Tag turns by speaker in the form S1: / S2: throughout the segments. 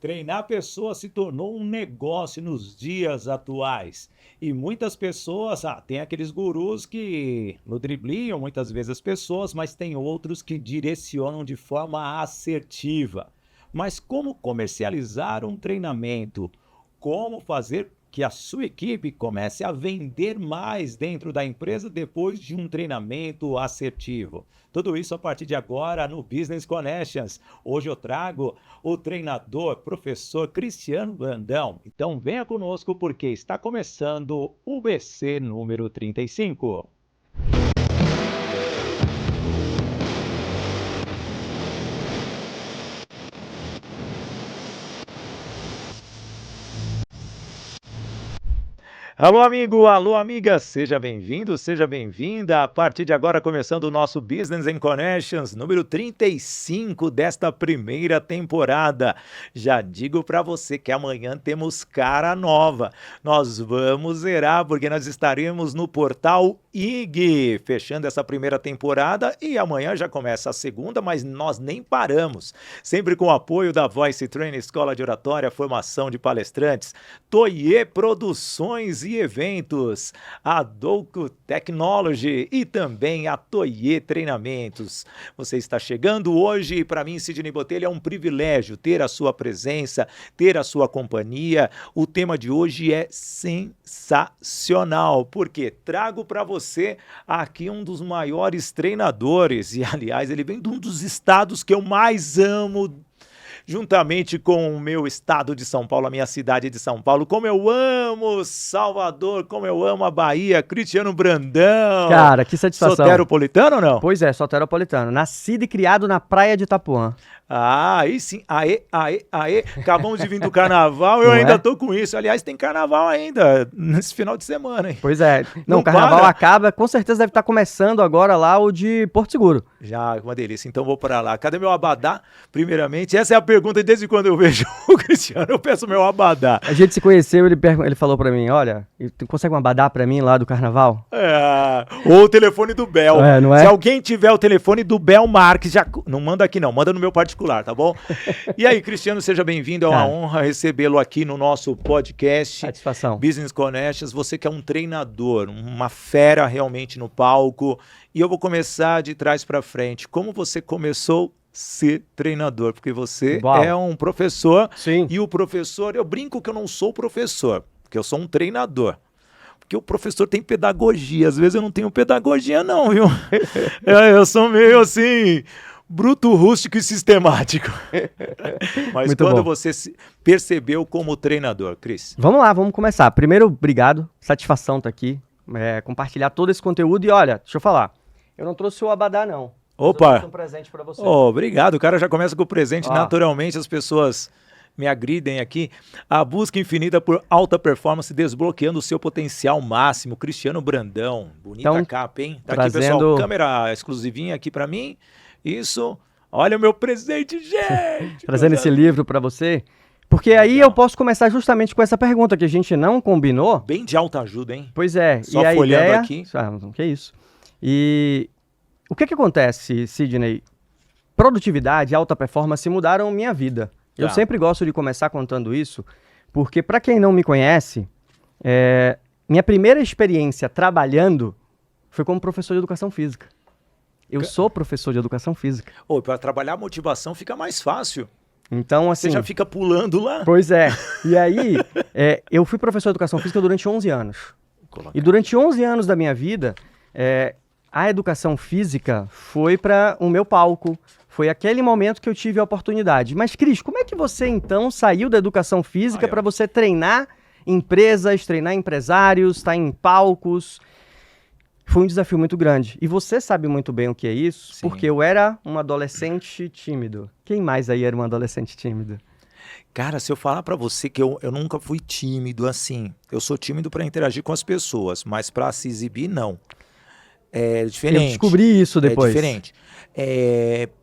S1: Treinar pessoas se tornou um negócio nos dias atuais. E muitas pessoas, tem aqueles gurus que ludibriam muitas vezes as pessoas, mas tem outros que direcionam de forma assertiva. Mas como comercializar um treinamento? Como fazer que a sua equipe comece a vender mais dentro da empresa depois de um treinamento assertivo? Tudo isso a partir de agora no Business Connections. Hoje eu trago o treinador, professor Cristiano Brandão. Então venha conosco porque está começando o BC número 35. Alô, amigo, alô, amiga, seja bem-vindo, seja bem-vinda. A partir de agora, começando o nosso Business and Connections, número 35 desta primeira temporada. Já digo para você que amanhã temos cara nova. Nós vamos zerar, porque nós estaremos no portal IG, fechando essa primeira temporada, e amanhã já começa a segunda, mas nós nem paramos. Sempre com o apoio da Voice Training, Escola de Oratória, Formação de Palestrantes, Toye Produções e Eventos, a Douco Technology e também a Toye Treinamentos. Você está chegando hoje e para mim, Sidney Botelho, é um privilégio ter a sua presença, ter a sua companhia. O tema de hoje é sensacional, porque trago para você aqui um dos maiores treinadores e, aliás, ele vem de um dos estados que eu mais amo, juntamente com o meu estado de São Paulo, a minha cidade de São Paulo. Como eu amo Salvador, como eu amo a Bahia. Cristiano Brandão.
S2: Cara, que satisfação.
S1: Soteropolitano ou não?
S2: Pois é, soteropolitano. Nascido e criado na praia de Itapuã.
S1: Aí sim, aê. Acabamos de vir do carnaval, eu ainda tô com isso. Aliás, tem carnaval ainda, nesse final de semana, hein?
S2: Pois é. Não, o carnaval para. Acaba, com certeza deve estar começando agora lá o de Porto Seguro.
S1: Já, uma delícia. Então vou para lá. Cadê meu abadá? Primeiramente, essa é a pergunta, desde quando eu vejo o Cristiano, eu peço meu abadá.
S2: A gente se conheceu, ele falou para mim, olha, tu consegue um abadá para mim lá do carnaval?
S1: Ou o telefone do Bel.
S2: Não é?
S1: Se alguém tiver o telefone do Bel Marques, já não manda aqui não, manda no meu particular, tá bom? E aí, Cristiano, seja bem-vindo, é uma honra recebê-lo aqui no nosso podcast.
S2: Satisfação.
S1: Business Connections, você que é um treinador, uma fera realmente no palco. E eu vou começar de trás para frente. Como você começou a ser treinador? Porque você é um professor.
S2: Sim.
S1: E o professor, eu brinco que eu não sou professor, porque eu sou um treinador. Porque o professor tem pedagogia. Às vezes eu não tenho pedagogia não, viu? Eu sou meio assim, bruto, rústico e sistemático. Mas muito quando bom. Você se percebeu como treinador, Cris?
S2: Vamos lá, vamos começar. Primeiro, obrigado. Satisfação estar aqui. Compartilhar todo esse conteúdo. E olha, deixa eu falar. Eu não trouxe o abadá, não.
S1: Opa!
S2: Eu trouxe um presente para você.
S1: Obrigado. O cara já começa com o presente. Naturalmente, as pessoas me agridem aqui. A busca infinita por alta performance, desbloqueando o seu potencial máximo. Cristiano Brandão. Bonita então, capa, hein? Tá
S2: trazendo...
S1: aqui, pessoal. Câmera exclusivinha aqui para mim. Isso. Olha o meu presente, gente!
S2: Trazendo esse livro para você. Porque aí eu posso começar justamente com essa pergunta que a gente não combinou.
S1: Bem de alta ajuda, hein?
S2: Pois é.
S1: Só e a folhando ideia... aqui.
S2: Que isso. E o que acontece, Sidney? Produtividade e alta performance mudaram minha vida. Eu sempre gosto de começar contando isso, porque para quem não me conhece, minha primeira experiência trabalhando foi como professor de educação física. Eu sou professor de educação física.
S1: Para trabalhar a motivação fica mais fácil.
S2: Então, assim...
S1: Você já fica pulando lá?
S2: Pois é. E aí, eu fui professor de educação física durante 11 anos. E durante 11 anos da minha vida, a educação física foi para o meu palco. Foi aquele momento que eu tive a oportunidade. Mas, Cris, como é que você, então, saiu da educação física para você treinar empresas, treinar empresários, estar em palcos? Foi um desafio muito grande. E você sabe muito bem o que é isso, Sim. porque eu era um adolescente tímido. Quem mais aí era um adolescente tímido?
S1: Cara, se eu falar pra você que eu nunca fui tímido assim, eu sou tímido pra interagir com as pessoas, mas pra se exibir, não. É diferente.
S2: Eu descobri isso depois.
S1: É diferente.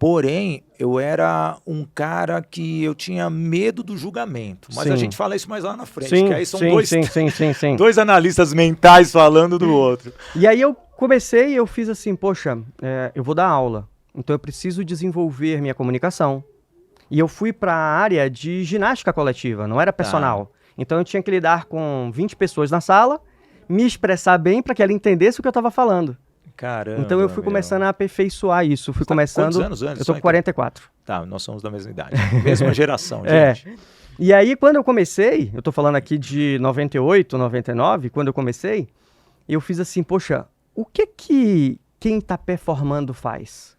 S1: Porém, eu era um cara que eu tinha medo do julgamento. Mas
S2: sim.
S1: a gente fala isso mais lá na frente,
S2: sim,
S1: que aí são
S2: sim.
S1: dois analistas mentais falando do outro.
S2: E aí eu comecei e eu fiz assim, poxa, eu vou dar aula. Então eu preciso desenvolver minha comunicação. E eu fui para a área de ginástica coletiva, não era personal. Então eu tinha que lidar com 20 pessoas na sala, me expressar bem para que ela entendesse o que eu estava falando.
S1: Caramba,
S2: então eu fui começando a aperfeiçoar isso. Fui começando.
S1: Quantos anos antes?
S2: Eu tô com 44.
S1: Tá, nós somos da mesma idade. Mesma geração, gente.
S2: E aí, quando eu comecei, eu tô falando aqui de 98, 99, quando eu comecei, eu fiz assim, poxa, o que quem tá performando faz?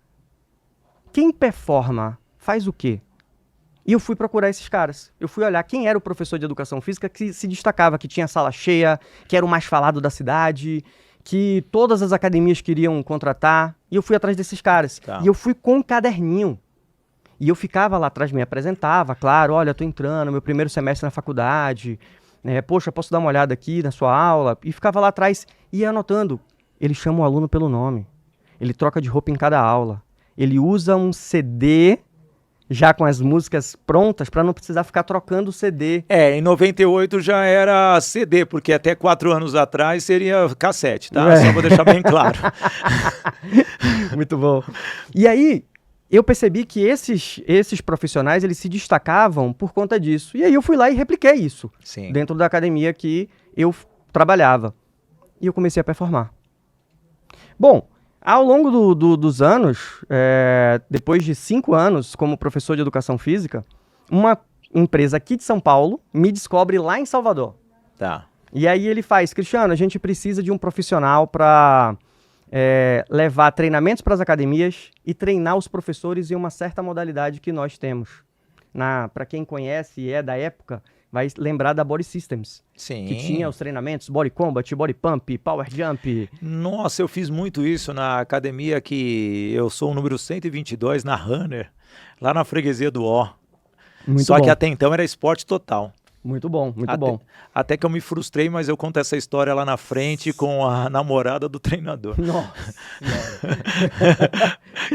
S2: Quem performa faz o quê? E eu fui procurar esses caras. Eu fui olhar quem era o professor de educação física que se destacava, que tinha sala cheia, que era o mais falado da cidade, que todas as academias queriam contratar. E eu fui atrás desses caras.
S1: Tá.
S2: E eu fui com um caderninho. E eu ficava lá atrás, me apresentava, claro, olha, eu tô entrando, meu primeiro semestre na faculdade, poxa, posso dar uma olhada aqui na sua aula? E ficava lá atrás e ia anotando. Ele chama o aluno pelo nome, ele troca de roupa em cada aula, ele usa um CD já com as músicas prontas para não precisar ficar trocando o CD.
S1: Em 98 já era CD, porque até 4 anos atrás seria cassete, tá? Só vou deixar bem claro.
S2: Muito bom. E aí, eu percebi que esses profissionais, eles se destacavam por conta disso. E aí eu fui lá e repliquei isso.
S1: Sim.
S2: Dentro da academia que eu trabalhava. E eu comecei a performar. Bom, ao longo dos anos, depois de 5 anos como professor de educação física, uma empresa aqui de São Paulo me descobre lá em Salvador.
S1: Tá.
S2: E aí ele faz, Cristiano, a gente precisa de um profissional para levar treinamentos para as academias e treinar os professores em uma certa modalidade que nós temos. Para quem conhece e é da época, vai lembrar da Body Systems.
S1: Sim.
S2: Que tinha os treinamentos Body Combat, Body Pump, Power Jump.
S1: Nossa, eu fiz muito isso na academia que eu sou o número 122 na Runner, lá na freguesia do Ó. Só que até então era esporte total.
S2: Muito bom, muito bom.
S1: Até que eu me frustrei, mas eu conto essa história lá na frente com a namorada do treinador.
S2: Nossa.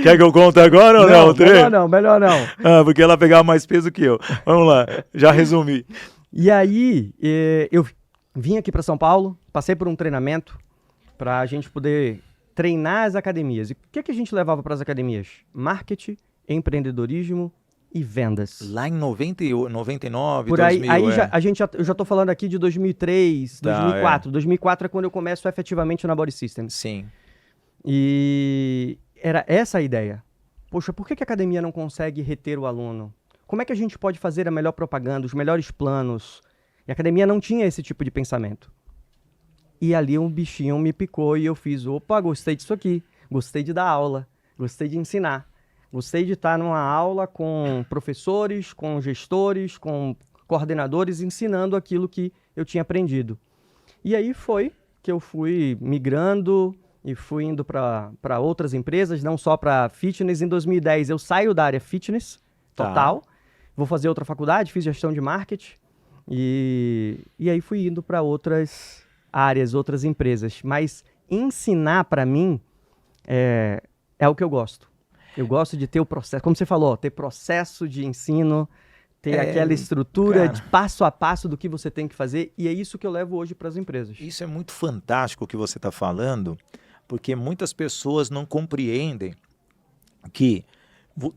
S1: Quer que eu conte agora ou não?
S2: Melhor não.
S1: Porque ela pegava mais peso que eu. Vamos lá, já resumi.
S2: E aí, eu vim aqui para São Paulo, passei por um treinamento para a gente poder treinar as academias. E o que a gente levava para as academias? Marketing, empreendedorismo e vendas.
S1: Lá em 99,
S2: por
S1: 2000,
S2: aí eu já tô falando aqui de 2003, 2004. 2004 é quando eu começo efetivamente na Body Systems.
S1: Sim.
S2: E era essa a ideia. Poxa, por que a academia não consegue reter o aluno? Como é que a gente pode fazer a melhor propaganda, os melhores planos? E a academia não tinha esse tipo de pensamento. E ali um bichinho me picou e eu fiz, opa, gostei disso aqui. Gostei de dar aula, gostei de ensinar. Gostei de estar numa aula com professores, com gestores, com coordenadores, ensinando aquilo que eu tinha aprendido. E aí foi que eu fui migrando e fui indo para outras empresas, não só para fitness. Em 2010 eu saio da área fitness total, vou fazer outra faculdade, fiz gestão de marketing e aí fui indo para outras áreas, outras empresas. Mas ensinar para mim é o que eu gosto. Eu gosto de ter o processo, como você falou, ter processo de ensino, ter aquela estrutura de passo a passo do que você tem que fazer, e é isso que eu levo hoje para as empresas.
S1: Isso é muito fantástico o que você está falando, porque muitas pessoas não compreendem que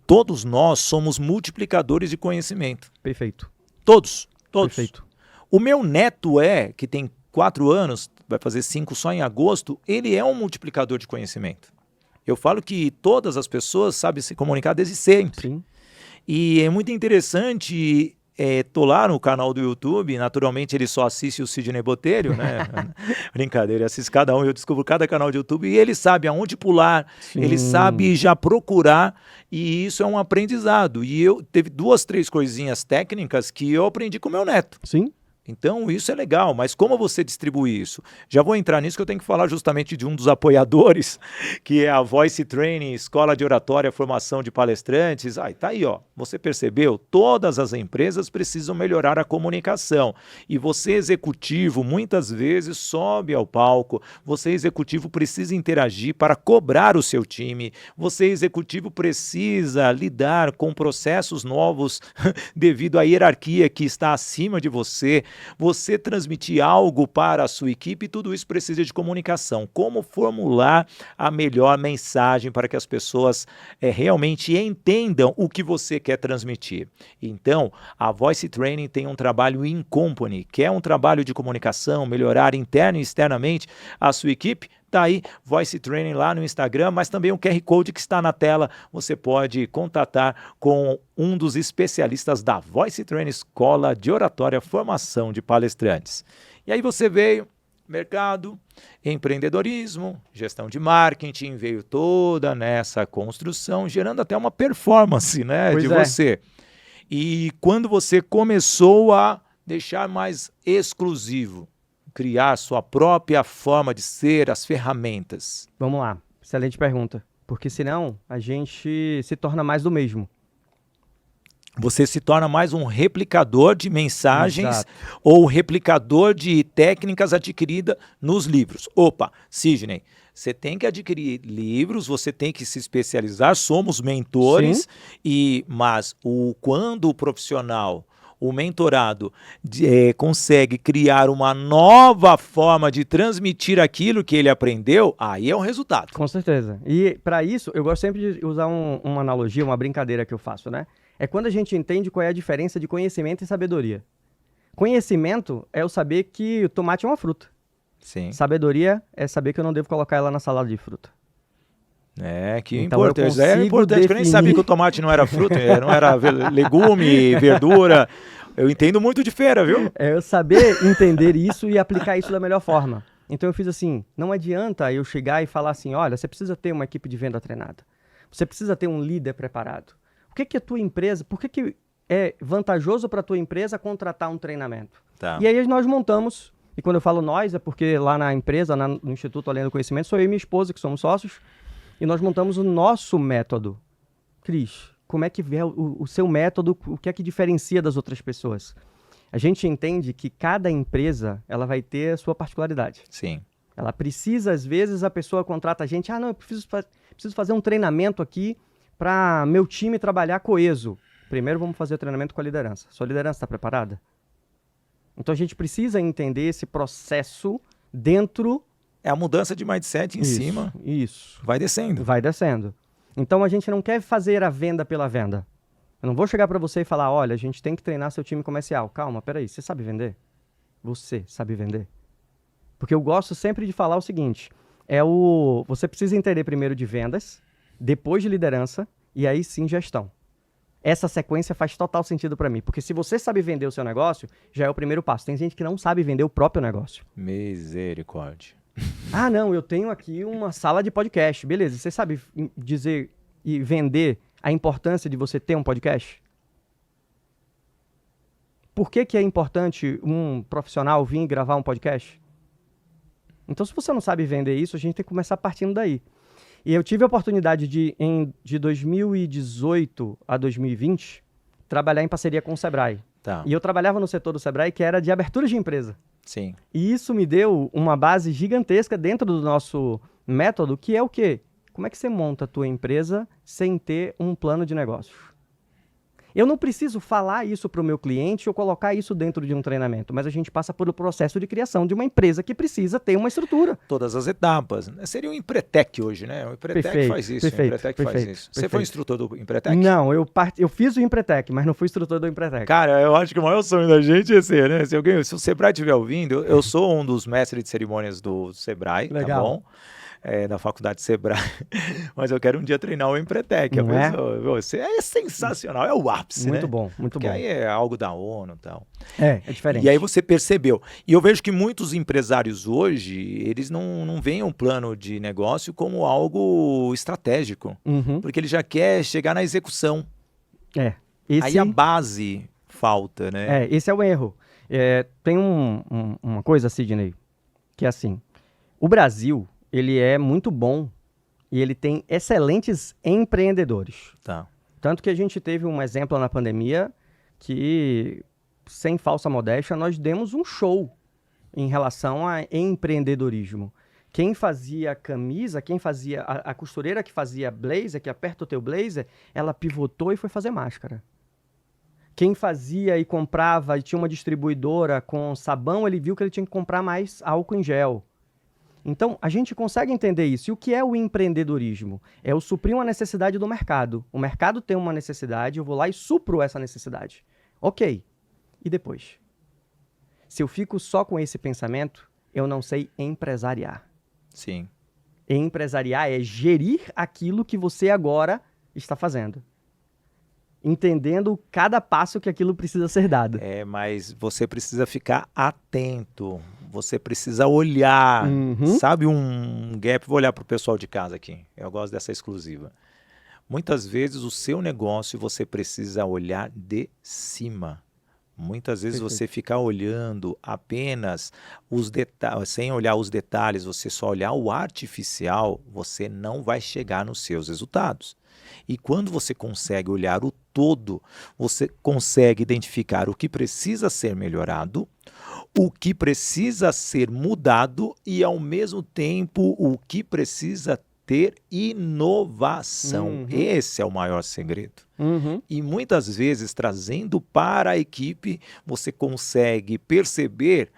S1: todos nós somos multiplicadores de conhecimento.
S2: Perfeito.
S1: Todos.
S2: Perfeito.
S1: O meu neto que tem 4 anos, vai fazer 5 só em agosto, ele é um multiplicador de conhecimento. Eu falo que todas as pessoas sabem se comunicar desde sempre.
S2: Sim.
S1: E é muito interessante, tô lá no canal do YouTube, naturalmente ele só assiste o Sidney Botelho, né? Brincadeira, ele assiste cada um, eu descubro cada canal de YouTube e ele sabe aonde pular,
S2: Sim.
S1: ele sabe já procurar e isso é um aprendizado. E teve 2, 3 coisinhas técnicas que eu aprendi com meu neto.
S2: Sim.
S1: Então, isso é legal, mas como você distribui isso? Já vou entrar nisso que eu tenho que falar justamente de um dos apoiadores, que é a Voice Training, Escola de Oratória, Formação de Palestrantes. Tá aí, ó. Você percebeu? Todas as empresas precisam melhorar a comunicação. E você, executivo, muitas vezes sobe ao palco. Você, executivo, precisa interagir para cobrar o seu time. Você, executivo, precisa lidar com processos novos devido à hierarquia que está acima de você. você transmitir algo para a sua equipe, tudo isso precisa de comunicação. Como formular a melhor mensagem para que as pessoas realmente entendam o que você quer transmitir. Então, a Voice Training tem um trabalho in company, que é um trabalho de comunicação, melhorar interna e externamente a sua equipe. Tá aí, Voice Training lá no Instagram, mas também o QR Code que está na tela, você pode contatar com um dos especialistas da Voice Training, Escola de Oratória, Formação de Palestrantes. E aí você veio, mercado, empreendedorismo, gestão de marketing, veio toda nessa construção, gerando até uma performance, né, de você. E quando você começou a deixar mais exclusivo, criar sua própria forma de ser, as ferramentas?
S2: Vamos lá, excelente pergunta. Porque senão a gente se torna mais do mesmo.
S1: Você se torna mais um replicador de mensagens ou replicador de técnicas adquiridas nos livros. Opa, Sidney, você tem que adquirir livros, você tem que se especializar, somos mentores, mas quando o profissional, o mentorado, consegue criar uma nova forma de transmitir aquilo que ele aprendeu, aí é um resultado.
S2: Com certeza. E para isso, eu gosto sempre de usar uma analogia, uma brincadeira que eu faço, né? É quando a gente entende qual é a diferença de conhecimento e sabedoria. Conhecimento é o saber que o tomate é uma fruta.
S1: Sim.
S2: Sabedoria é saber que eu não devo colocar ela na salada de fruta.
S1: Que
S2: então
S1: importante. É importante, que eu nem sabia que o tomate não era fruta, não era legume, verdura. Eu entendo muito de feira, viu?
S2: É eu saber entender isso e aplicar isso da melhor forma. Então eu fiz assim, não adianta eu chegar e falar assim, olha, você precisa ter uma equipe de venda treinada. Você precisa ter um líder preparado. Por que a tua empresa, por que é vantajoso para a tua empresa contratar um treinamento?
S1: Tá.
S2: E aí nós montamos, e quando eu falo nós, é porque lá na empresa, no Instituto Além do Conhecimento, sou eu e minha esposa que somos sócios, e nós montamos o nosso método. Cris, como é que é o seu método, o que é que diferencia das outras pessoas? A gente entende que cada empresa ela vai ter a sua particularidade.
S1: Sim.
S2: Ela precisa, às vezes, a pessoa contrata a gente, não, eu preciso fazer um treinamento aqui para meu time trabalhar coeso. Primeiro vamos fazer o treinamento com a liderança. Sua liderança está preparada? Então a gente precisa entender esse processo dentro...
S1: É a mudança de mindset em cima.
S2: Isso.
S1: Vai descendo.
S2: Vai descendo. Então a gente não quer fazer a venda pela venda. Eu não vou chegar para você e falar, olha, a gente tem que treinar seu time comercial. Calma, peraí, você sabe vender? Você sabe vender? Porque eu gosto sempre de falar o seguinte, você precisa entender primeiro de vendas, depois de liderança e aí sim gestão. Essa sequência faz total sentido para mim, porque se você sabe vender o seu negócio, já é o primeiro passo. Tem gente que não sabe vender o próprio negócio.
S1: Misericórdia.
S2: Não, eu tenho aqui uma sala de podcast. Beleza, você sabe dizer e vender a importância de você ter um podcast? Por que é importante um profissional vir gravar um podcast? Então, se você não sabe vender isso, a gente tem que começar partindo daí. E eu tive a oportunidade de 2018 a 2020, trabalhar em parceria com o Sebrae.
S1: Tá.
S2: E eu trabalhava no setor do Sebrae que era de abertura de empresa.
S1: Sim.
S2: E isso me deu uma base gigantesca dentro do nosso método, que é o quê? Como é que você monta a tua empresa sem ter um plano de negócios? Eu não preciso falar isso para o meu cliente ou colocar isso dentro de um treinamento, mas a gente passa pelo processo de criação de uma empresa que precisa ter uma estrutura.
S1: Todas as etapas. Seria o Empretec hoje, né? O Empretec faz isso. Você foi instrutor do Empretec?
S2: Não, eu fiz o Empretec, mas não fui instrutor do Empretec.
S1: Cara, eu acho que o maior sonho da gente é ser, né? Se o Sebrae estiver ouvindo, eu sou um dos mestres de cerimônias do Sebrae,
S2: Legal.
S1: Tá bom? Da faculdade Sebrae, mas eu quero um dia treinar o Empretec. Você é sensacional, é o ápice,
S2: muito
S1: né?
S2: Bom, muito
S1: Porque
S2: bom.
S1: Aí é algo da ONU e tal.
S2: É diferente.
S1: E aí você percebeu. E eu vejo que muitos empresários hoje, eles não veem um plano de negócio como algo estratégico, porque ele já quer chegar na execução. Aí a base falta, né?
S2: Esse é o erro. Tem uma coisa, Sidney, que é assim, o Brasil... ele é muito bom e ele tem excelentes empreendedores.
S1: Tá.
S2: Tanto que a gente teve um exemplo na pandemia que, sem falsa modéstia, nós demos um show em relação a empreendedorismo. Quem fazia camisa, quem fazia a costureira que fazia blazer, que aperta o teu blazer, ela pivotou e foi fazer máscara. Quem fazia e comprava e tinha uma distribuidora com sabão, ele viu que ele tinha que comprar mais álcool em gel. Então, a gente consegue entender isso. E o que é o empreendedorismo? É o suprir uma necessidade do mercado. O mercado tem uma necessidade, eu vou lá e supro essa necessidade. Ok. E depois? Se eu fico só com esse pensamento, eu não sei empresariar.
S1: Sim.
S2: Empresariar é gerir aquilo que você agora está fazendo. Entendendo cada passo que aquilo precisa ser dado.
S1: Mas você precisa ficar atento, você precisa olhar, sabe um gap, vou olhar para o pessoal de casa aqui, eu gosto dessa exclusiva. Muitas vezes o seu negócio você precisa olhar de cima. Muitas vezes você ficar olhando apenas os detalhes, sem olhar os detalhes, você só olhar o artificial, você não vai chegar nos seus resultados. E quando você consegue olhar o todo, você consegue identificar o que precisa ser melhorado, o que precisa ser mudado e, ao mesmo tempo, o que precisa ter inovação. Esse é o maior segredo. E muitas vezes, trazendo para a equipe, você consegue perceber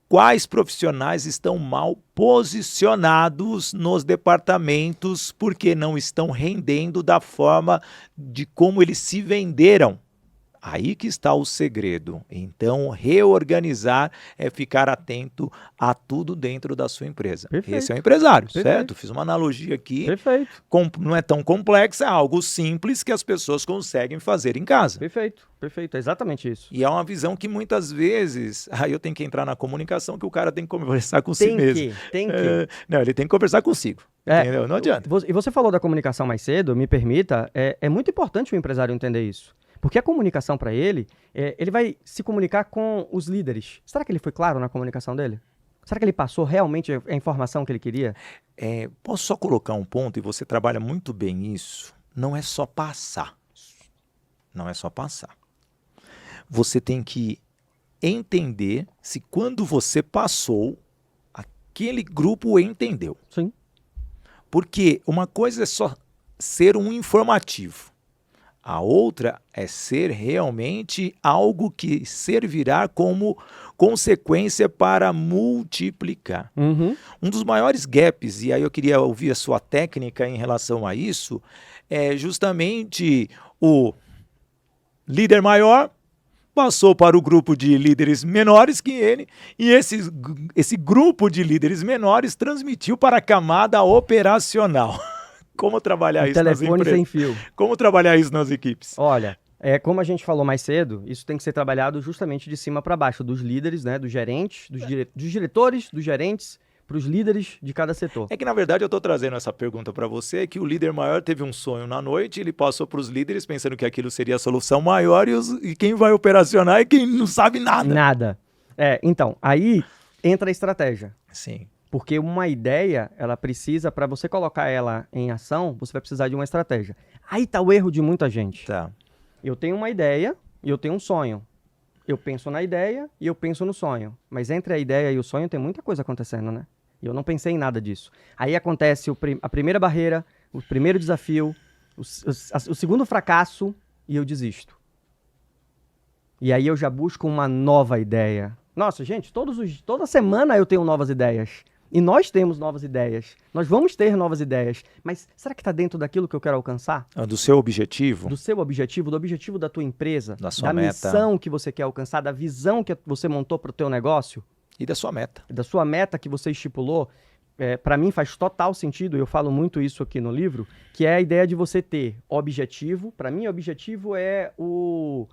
S1: quais profissionais estão mal posicionados nos departamentos porque não estão rendendo da forma de como eles se venderam. Aí que está o segredo. Então, reorganizar é ficar atento a tudo dentro da sua empresa.
S2: Perfeito.
S1: Esse é o empresário,
S2: Perfeito.
S1: certo? Fiz uma analogia aqui.
S2: Perfeito.
S1: Não é tão complexa, é algo simples que as pessoas conseguem fazer em casa.
S2: Perfeito. Perfeito. É exatamente isso.
S1: E é uma visão que muitas vezes, aí eu tenho que entrar na comunicação, que o cara tem que conversar com si mesmo.
S2: Tem que.
S1: Não, ele tem que conversar consigo. Entendeu? Não adianta.
S2: E você falou da comunicação mais cedo, me permita, é muito importante o empresário entender isso. Porque a comunicação para ele, ele vai se comunicar com os líderes. Será que ele foi claro na comunicação dele? Será que ele passou realmente a informação que ele queria?
S1: Posso só colocar um ponto, e você trabalha muito bem isso, não é só passar. Não é só passar. Você tem que entender se quando você passou, aquele grupo entendeu.
S2: Sim.
S1: Porque uma coisa é só ser um informativo. A outra é ser realmente algo que servirá como consequência para multiplicar. Um dos maiores gaps, e aí eu queria ouvir a sua técnica em relação a isso, é justamente o líder maior passou para o grupo de líderes menores que ele, e esse grupo de líderes menores transmitiu para a camada operacional. Como trabalhar isso nas empresas?
S2: Telefone sem fio.
S1: Como trabalhar isso nas equipes?
S2: Olha, como a gente falou mais cedo, isso tem que ser trabalhado justamente de cima para baixo, dos líderes, né, dos gerentes, dos diretores, dos gerentes, para os líderes de cada setor.
S1: É que, na verdade, eu estou trazendo essa pergunta para você, que o líder maior teve um sonho na noite, ele passou para os líderes pensando que aquilo seria a solução maior, e quem vai operacionar é quem não sabe nada.
S2: Nada. Então, aí entra a estratégia.
S1: Sim.
S2: Porque uma ideia, ela precisa, para você colocar ela em ação, você vai precisar de uma estratégia. Aí está o erro de muita gente.
S1: Tá.
S2: Eu tenho uma ideia e eu tenho um sonho. Eu penso na ideia e eu penso no sonho. Mas entre a ideia e o sonho tem muita coisa acontecendo, né? E eu não pensei em nada disso. Aí acontece a primeira barreira, o primeiro desafio, o segundo fracasso e eu desisto. E aí eu já busco uma nova ideia. Nossa, gente, toda semana eu tenho novas ideias. E nós temos novas ideias. Nós vamos ter novas ideias. Mas será que está dentro daquilo que eu quero alcançar?
S1: Do seu objetivo?
S2: Do seu objetivo, do objetivo da tua empresa.
S1: Da sua meta.
S2: Missão que você quer alcançar, da visão que você montou para o teu negócio.
S1: E da sua meta.
S2: Da sua meta que você estipulou. Para mim faz total sentido, eu falo muito isso aqui no livro, que é a ideia de você ter objetivo. Para mim, objetivo é o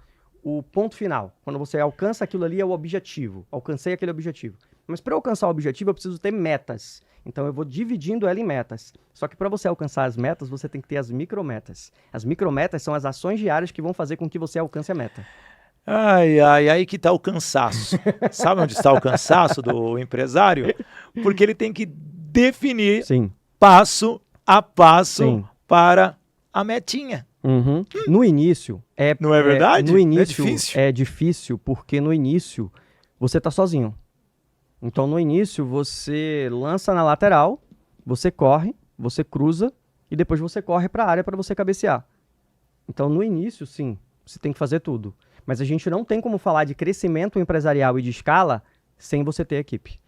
S2: ponto final. Quando você alcança aquilo ali, é o objetivo. Alcancei aquele objetivo. Mas para eu alcançar o objetivo, eu preciso ter metas. Então, eu vou dividindo ela em metas. Só que para você alcançar as metas, você tem que ter as micrometas. As micrometas são as ações diárias que vão fazer com que você alcance a meta.
S1: Aí que está o cansaço. Sabe onde está o cansaço do empresário? Porque ele tem que definir passo a passo para a metinha.
S2: No início...
S1: Não é verdade?
S2: No início
S1: difícil.
S2: É difícil, porque no início você está sozinho. Então, no início, você lança na lateral, você corre, você cruza e depois você corre para a área para você cabecear. Então, no início, sim, você tem que fazer tudo. Mas a gente não tem como falar de crescimento empresarial e de escala sem você ter equipe.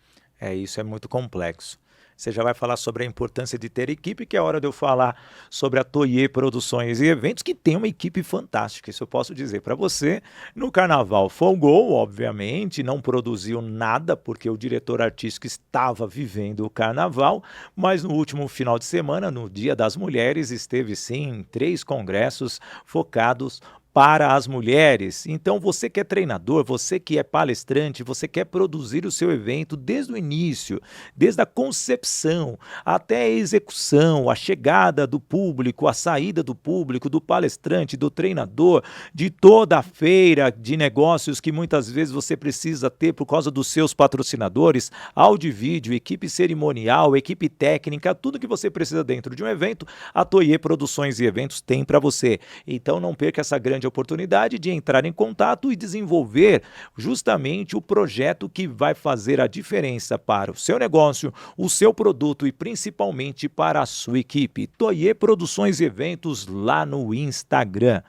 S1: Isso é muito complexo. Você já vai falar sobre a importância de ter equipe, que é hora de eu falar sobre a Toye Produções e Eventos, que tem uma equipe fantástica, isso eu posso dizer para você. No carnaval folgou, obviamente, não produziu nada, porque o diretor artístico estava vivendo o carnaval, mas no último final de semana, no Dia das Mulheres, esteve sim em 3 congressos focados para as mulheres. Então você que é treinador, você que é palestrante, você quer produzir o seu evento desde o início, desde a concepção até a execução, a chegada do público, a saída do público, do palestrante, do treinador, de toda a feira de negócios que muitas vezes você precisa ter por causa dos seus patrocinadores, áudio e vídeo, equipe cerimonial, equipe técnica, tudo que você precisa dentro de um evento, a Toye Produções e Eventos tem para você. Então não perca essa grande oportunidade de entrar em contato e desenvolver justamente o projeto que vai fazer a diferença para o seu negócio, o seu produto e principalmente para a sua equipe. Toye Produções e Eventos lá no Instagram.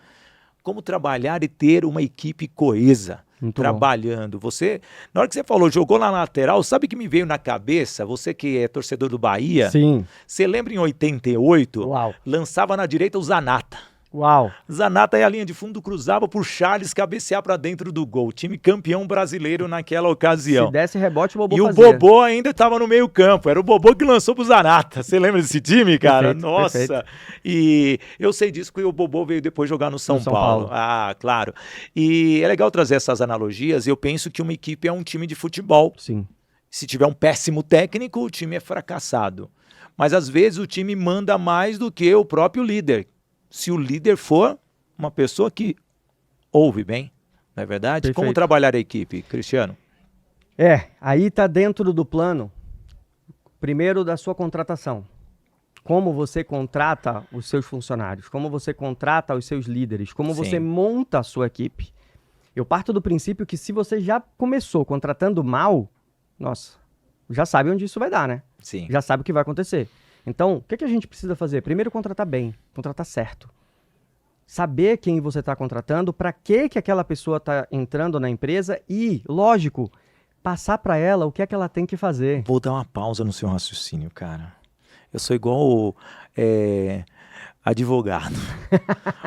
S1: Como trabalhar e ter uma equipe coesa.
S2: Muito
S1: trabalhando. Você, na hora que você falou, jogou na lateral, sabe o que me veio na cabeça? Você que é torcedor do Bahia.
S2: Sim.
S1: Você lembra em 88?
S2: Uau.
S1: Lançava na direita o Zanata.
S2: Uau.
S1: Zanata e a linha de fundo cruzava por Charles cabecear para dentro do gol. Time campeão brasileiro naquela ocasião.
S2: Se desse rebote, o Bobô
S1: E
S2: fazia.
S1: o Bobô ainda estava no meio campo. Era o Bobô que lançou pro Zanata. Você lembra desse time, cara?
S2: Perfeito,
S1: Nossa.
S2: perfeito.
S1: E eu sei disso porque o Bobô veio depois jogar no São Paulo. Ah, claro. E é legal trazer essas analogias. Eu penso que uma equipe é um time de futebol.
S2: Sim.
S1: Se tiver um péssimo técnico, o time é fracassado. Mas às vezes o time manda mais do que o próprio líder. Se o líder for uma pessoa que ouve bem, não é verdade?
S2: Perfeito.
S1: Como trabalhar a equipe, Cristiano?
S2: Aí está dentro do plano, primeiro, da sua contratação. Como você contrata os seus funcionários, como você contrata os seus líderes, como você monta a sua equipe. Eu parto do princípio que se você já começou contratando mal, nossa, já sabe onde isso vai dar, né?
S1: Sim.
S2: Já sabe o que vai acontecer. Então, o que a gente precisa fazer? Primeiro, contratar bem, contratar certo. Saber quem você está contratando, para que aquela pessoa está entrando na empresa e, lógico, passar para ela o que é que ela tem que fazer.
S1: Vou dar uma pausa no seu raciocínio, cara. Eu sou igual advogado,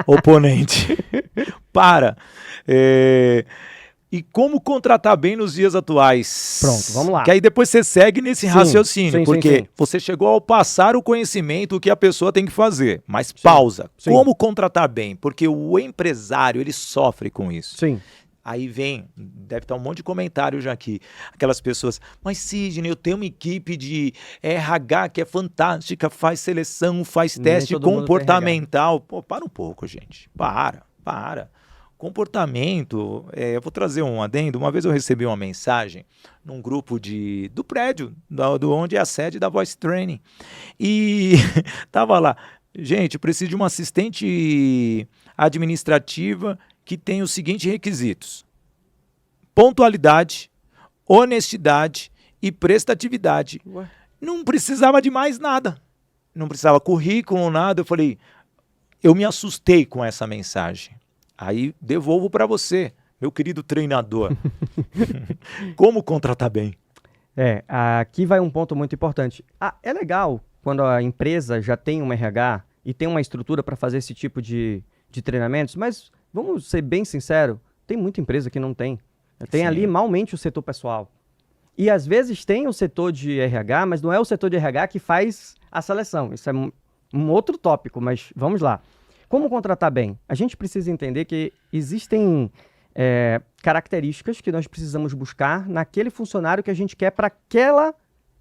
S1: oponente. Para. E como contratar bem nos dias atuais?
S2: Pronto, vamos lá.
S1: Que aí depois você segue nesse raciocínio,
S2: sim,
S1: porque
S2: sim.
S1: você chegou ao passar o conhecimento, o que a pessoa tem que fazer. Mas pausa.
S2: Sim.
S1: Como contratar bem? Porque o empresário, ele sofre com isso.
S2: Sim.
S1: Aí vem, deve estar um monte de comentário já aqui, aquelas pessoas, mas Sidney, eu tenho uma equipe de RH que é fantástica, faz seleção, faz teste comportamental. Pô, para um pouco, gente, para. Comportamento, eu vou trazer um adendo. Uma vez eu recebi uma mensagem num grupo do prédio, do onde é a sede da Voice Training. E tava lá, gente, preciso de uma assistente administrativa que tem os seguintes requisitos: pontualidade, honestidade e prestatividade.
S2: Ué?
S1: Não precisava de mais nada. Não precisava currículo, nada. Eu falei, eu me assustei com essa mensagem. Aí devolvo para você, meu querido treinador. Como contratar bem?
S2: Aqui vai um ponto muito importante. É legal quando a empresa já tem um RH e tem uma estrutura para fazer esse tipo de treinamentos, mas vamos ser bem sinceros, tem muita empresa que não tem. Tem ali malmente o setor pessoal. E às vezes tem o setor de RH, mas não é o setor de RH que faz a seleção. Isso é um outro tópico, mas vamos lá. Como contratar bem? A gente precisa entender que existem características que nós precisamos buscar naquele funcionário que a gente quer para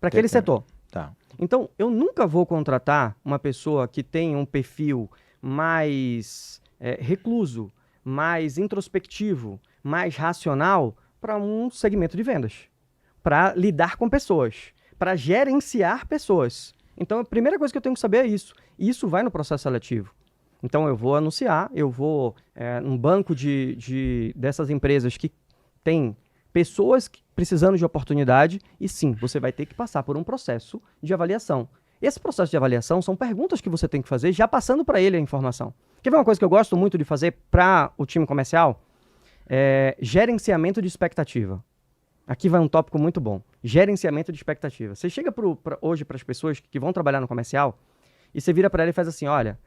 S2: aquele setor.
S1: Tá.
S2: Então, eu nunca vou contratar uma pessoa que tem um perfil mais recluso, mais introspectivo, mais racional para um segmento de vendas, para lidar com pessoas, para gerenciar pessoas. Então, a primeira coisa que eu tenho que saber é isso. E isso vai no processo seletivo. Então, eu vou anunciar, eu vou num banco dessas empresas que tem pessoas precisando de oportunidade e sim, você vai ter que passar por um processo de avaliação. Esse processo de avaliação são perguntas que você tem que fazer já passando para ele a informação. Quer ver uma coisa que eu gosto muito de fazer para o time comercial? Gerenciamento de expectativa. Aqui vai um tópico muito bom. Gerenciamento de expectativa. Você chega hoje para as pessoas que vão trabalhar no comercial e você vira para ela e faz assim, olha,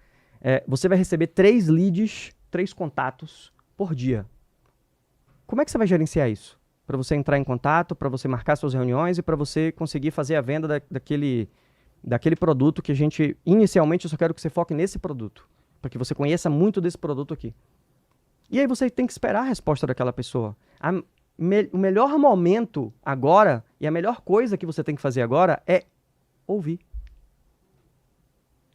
S2: você vai receber 3 leads, 3 contatos por dia. Como é que você vai gerenciar isso? Para você entrar em contato, para você marcar suas reuniões e para você conseguir fazer a venda daquele produto que inicialmente, eu só quero que você foque nesse produto, para que você conheça muito desse produto aqui. E aí você tem que esperar a resposta daquela pessoa. O melhor momento agora, e a melhor coisa que você tem que fazer agora é ouvir.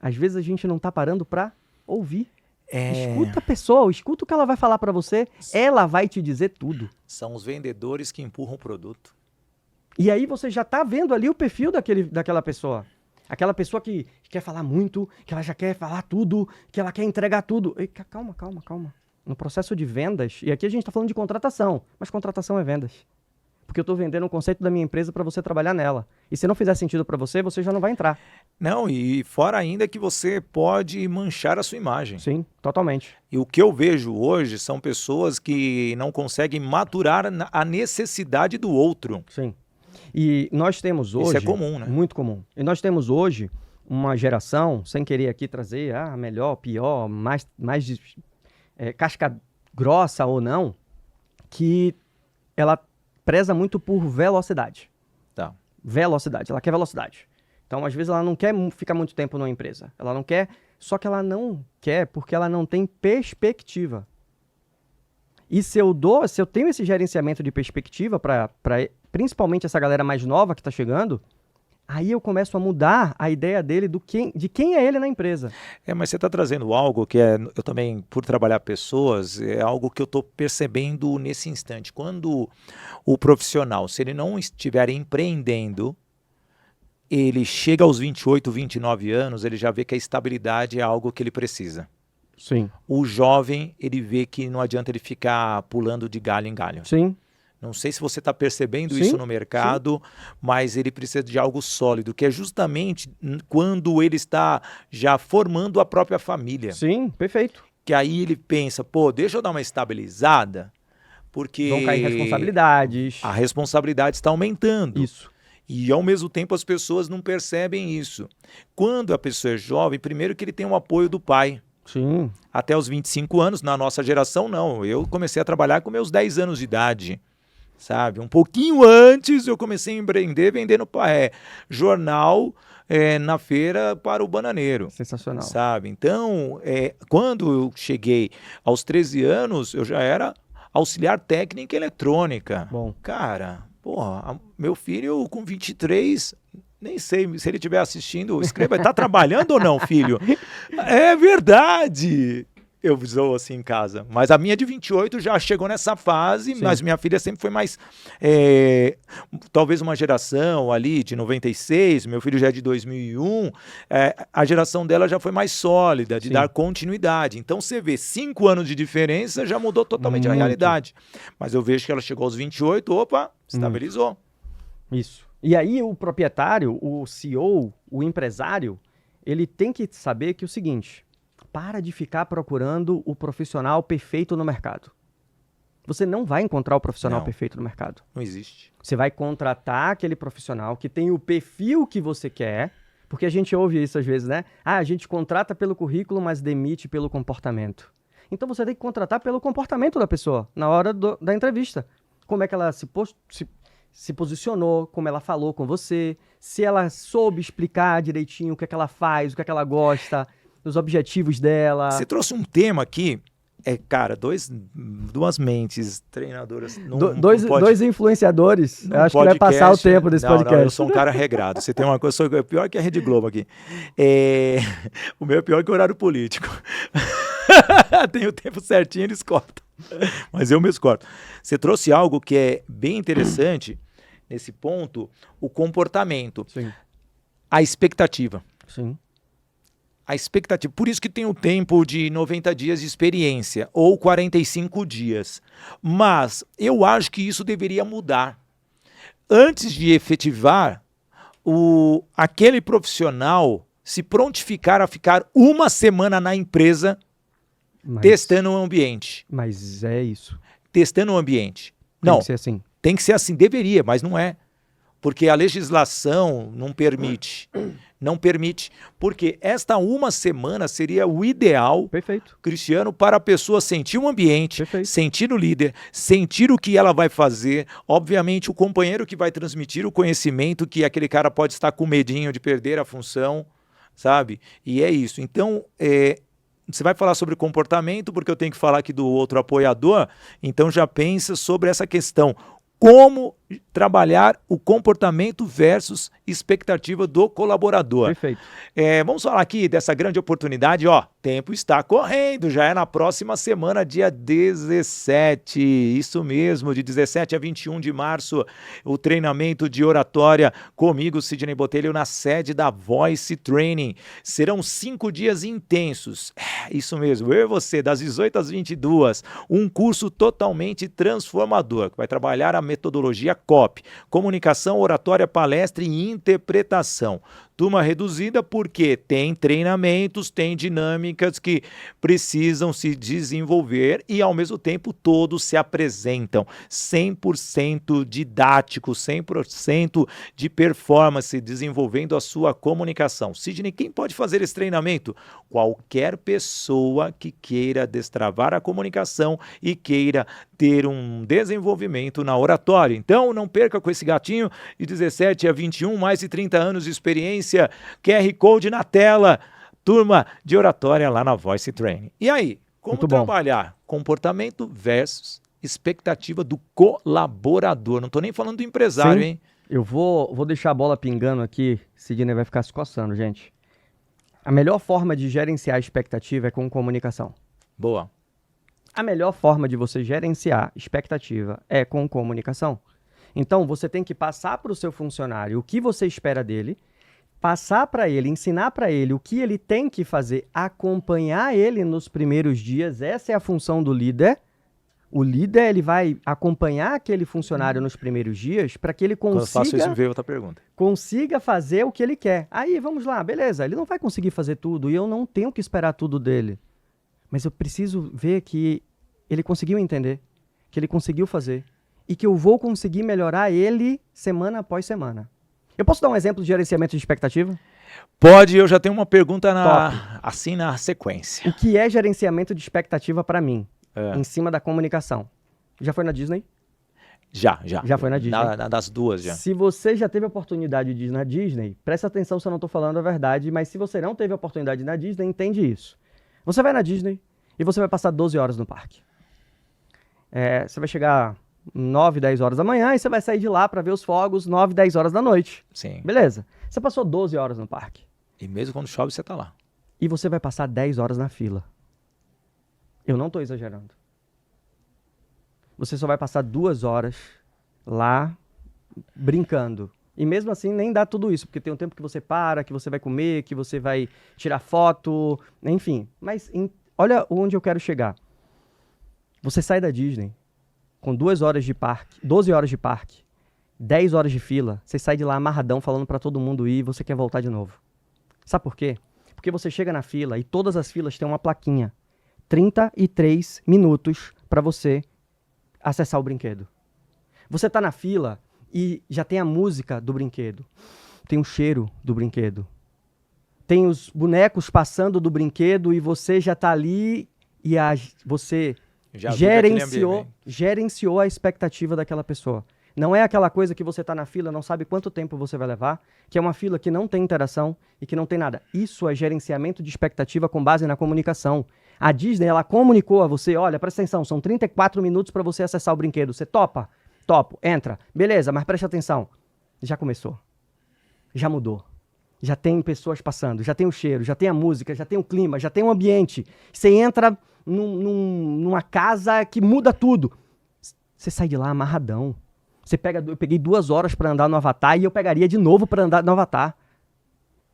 S2: Às vezes a gente não está parando para ouvir. Escuta a pessoa, escuta o que ela vai falar para você, ela vai te dizer tudo.
S1: São os vendedores que empurram o produto.
S2: E aí você já está vendo ali o perfil daquela pessoa. Aquela pessoa que quer falar muito, que ela já quer falar tudo, que ela quer entregar tudo. E, calma. No processo de vendas, e aqui a gente está falando de contratação, mas contratação é vendas. Porque eu estou vendendo um conceito da minha empresa para você trabalhar nela. E se não fizer sentido para você, você já não vai entrar.
S1: Não, e fora ainda que você pode manchar a sua imagem.
S2: Sim, totalmente.
S1: E o que eu vejo hoje são pessoas que não conseguem maturar a necessidade do outro.
S2: Sim. E nós temos hoje...
S1: Isso é comum, né?
S2: Muito comum. E nós temos hoje uma geração, sem querer aqui trazer melhor, pior, mais casca grossa ou não, que ela preza muito por velocidade.
S1: Tá.
S2: Velocidade, ela quer velocidade. Então, às vezes, ela não quer ficar muito tempo numa empresa. Ela não quer, só que ela não quer porque ela não tem perspectiva. E se eu tenho esse gerenciamento de perspectiva para principalmente essa galera mais nova que está chegando, aí eu começo a mudar a ideia dele de quem é ele na empresa.
S1: Mas você está trazendo algo que eu também, por trabalhar pessoas, é algo que eu estou percebendo nesse instante. Quando o profissional, se ele não estiver empreendendo, ele chega aos 28, 29 anos, ele já vê que a estabilidade é algo que ele precisa.
S2: Sim.
S1: O jovem, ele vê que não adianta ele ficar pulando de galho em galho.
S2: Sim.
S1: Não sei se você está percebendo isso no mercado, mas ele precisa de algo sólido, que é justamente quando ele está já formando a própria família.
S2: Sim, perfeito.
S1: Que aí ele pensa, deixa eu dar uma estabilizada, porque...
S2: Vão cair responsabilidades.
S1: A responsabilidade está aumentando.
S2: Isso.
S1: E, ao mesmo tempo, as pessoas não percebem isso. Quando a pessoa é jovem, primeiro que ele tem o apoio do pai.
S2: Sim.
S1: Até os 25 anos, na nossa geração, não. Eu comecei a trabalhar com meus 10 anos de idade. Sabe? Um pouquinho antes eu comecei a empreender vendendo jornal na feira para o bananeiro.
S2: Sensacional.
S1: Sabe? Então, quando eu cheguei aos 13 anos, eu já era auxiliar técnico em eletrônica.
S2: Bom.
S1: Cara, meu filho com 23... Nem sei se ele estiver assistindo, escreva, tá trabalhando ou não, filho? É verdade! Eu sou assim em casa. Mas a minha de 28 já chegou nessa fase, mas minha filha sempre foi mais... talvez uma geração ali de 96, meu filho já é de 2001, a geração dela já foi mais sólida, de dar continuidade. Então você vê, 5 anos de diferença já mudou totalmente a realidade. Mas eu vejo que ela chegou aos 28, estabilizou.
S2: Isso. E aí o proprietário, o CEO, o empresário, ele tem que saber que é o seguinte... Para de ficar procurando o profissional perfeito no mercado. Você não vai encontrar o profissional perfeito no mercado.
S1: Não existe.
S2: Você vai contratar aquele profissional que tem o perfil que você quer, porque a gente ouve isso às vezes, né? A gente contrata pelo currículo, mas demite pelo comportamento. Então você tem que contratar pelo comportamento da pessoa, na hora da entrevista. Como é que ela se posicionou, como ela falou com você, se ela soube explicar direitinho o que é que ela faz, o que é que ela gosta... Os objetivos dela.
S1: Você trouxe um tema aqui, cara, duas mentes treinadoras.
S2: Dois influenciadores. Eu acho que vai passar o tempo desse podcast.
S1: Não, eu sou um cara regrado. Você tem uma coisa, eu sou pior que a Rede Globo aqui. O meu é pior que o horário político. Tem o tempo certinho, eles cortam. Mas eu mesmo corto. Você trouxe algo que é bem interessante nesse ponto, o comportamento.
S2: Sim.
S1: A expectativa.
S2: Sim.
S1: A expectativa, por isso que tem o tempo de 90 dias de experiência, ou 45 dias. Mas eu acho que isso deveria mudar. Antes de efetivar, aquele profissional se prontificar a ficar uma semana na empresa testando o ambiente.
S2: Mas é isso.
S1: testando o ambiente. Não,
S2: Tem que ser assim.
S1: tem que ser assim, deveria, mas não é. Porque a legislação não permite. Não permite. Porque esta uma semana seria o ideal,
S2: Perfeito.
S1: Cristiano, para a pessoa sentir o ambiente,
S2: Perfeito.
S1: sentir o líder, sentir o que ela vai fazer. Obviamente, o companheiro que vai transmitir o conhecimento, que aquele cara pode estar com medinho de perder a função, sabe? E é isso. Então, você vai falar sobre comportamento, porque eu tenho que falar aqui do outro apoiador, então já pensa sobre essa questão. Como trabalhar o comportamento versus expectativa do colaborador.
S2: Perfeito.
S1: Vamos falar aqui dessa grande oportunidade, ó. Tempo está correndo, já é na próxima semana, dia 17. Isso mesmo, de 17 a 21 de março, o treinamento de oratória comigo, Sidney Botelho, na sede da Voice Training. Serão 5 dias intensos. Isso mesmo, eu e você, das 18 às 22. Um curso totalmente transformador, que vai trabalhar a metodologia COP, comunicação, oratória, palestra e interpretação. Turma reduzida porque tem treinamentos, tem dinâmicas que precisam se desenvolver e, ao mesmo tempo, todos se apresentam 100% didático, 100% de performance, desenvolvendo a sua comunicação. Sidney, quem pode fazer esse treinamento? Qualquer pessoa que queira destravar a comunicação e queira ter um desenvolvimento na oratória. Então, não perca com esse gatinho de 17 a 21, mais de 30 anos de experiência, QR Code na tela, turma de oratória lá na Voice Training. E aí, como trabalhar comportamento versus expectativa do colaborador? Não estou nem falando do empresário,
S2: Sim.
S1: hein?
S2: Eu vou deixar a bola pingando aqui, Sidney vai ficar se coçando, gente. A melhor forma de gerenciar a expectativa é com comunicação.
S1: Boa.
S2: A melhor forma de você gerenciar expectativa é com comunicação. Então, você tem que passar para o seu funcionário o que você espera dele, passar para ele, ensinar para ele o que ele tem que fazer, acompanhar ele nos primeiros dias. Essa é a função do líder. O líder, ele vai acompanhar aquele funcionário nos primeiros dias para que ele
S1: Quando eu faço isso, veio outra pergunta.
S2: consiga fazer o que ele quer. Aí, vamos lá, beleza, ele não vai conseguir fazer tudo e eu não tenho que esperar tudo dele. Mas eu preciso ver que ele conseguiu entender, que ele conseguiu fazer e que eu vou conseguir melhorar ele semana após semana. Eu posso dar um exemplo de gerenciamento de expectativa?
S1: Pode, eu já tenho uma pergunta assim na sequência.
S2: O que é gerenciamento de expectativa para mim? Em cima da comunicação. Já foi na Disney?
S1: Já.
S2: Já foi na Disney?
S1: Das duas, já.
S2: Se você já teve a oportunidade de ir na Disney, presta atenção se eu não estou falando a verdade, mas se você não teve a oportunidade de ir na Disney, entende isso. Você vai na Disney e você vai passar 12 horas no parque. Você vai chegar 9, 10 horas da manhã e você vai sair de lá para ver os fogos 9, 10 horas da noite.
S1: Sim.
S2: Beleza. Você passou 12 horas no parque.
S1: E mesmo quando chove, você tá lá.
S2: E você vai passar 10 horas na fila. Eu não estou exagerando. Você só vai passar 2 horas lá brincando. E mesmo assim nem dá tudo isso, porque tem um tempo que você para, que você vai comer, que você vai tirar foto, enfim. Mas olha onde eu quero chegar. Você sai da Disney com 2 horas de parque, 12 horas de parque, 10 horas de fila, você sai de lá amarradão falando pra todo mundo ir e você quer voltar de novo. Sabe por quê? Porque você chega na fila e todas as filas têm uma plaquinha. 33 minutos para você acessar o brinquedo. Você tá na fila e já tem a música do brinquedo, tem o cheiro do brinquedo, tem os bonecos passando do brinquedo e você já tá ali e você gerenciou a expectativa daquela pessoa. Não é aquela coisa que você tá na fila, não sabe quanto tempo você vai levar, que é uma fila que não tem interação e que não tem nada. Isso é gerenciamento de expectativa com base na comunicação. A Disney, ela comunicou a você, olha, presta atenção, são 34 minutos para você acessar o brinquedo. Você topa? Topo, entra. Beleza, mas preste atenção. Já começou. Já mudou. Já tem pessoas passando, já tem o cheiro, já tem a música, já tem o clima, já tem o ambiente. Você entra numa casa que muda tudo. Você sai de lá amarradão. Eu peguei 2 horas para andar no Avatar e eu pegaria de novo para andar no Avatar.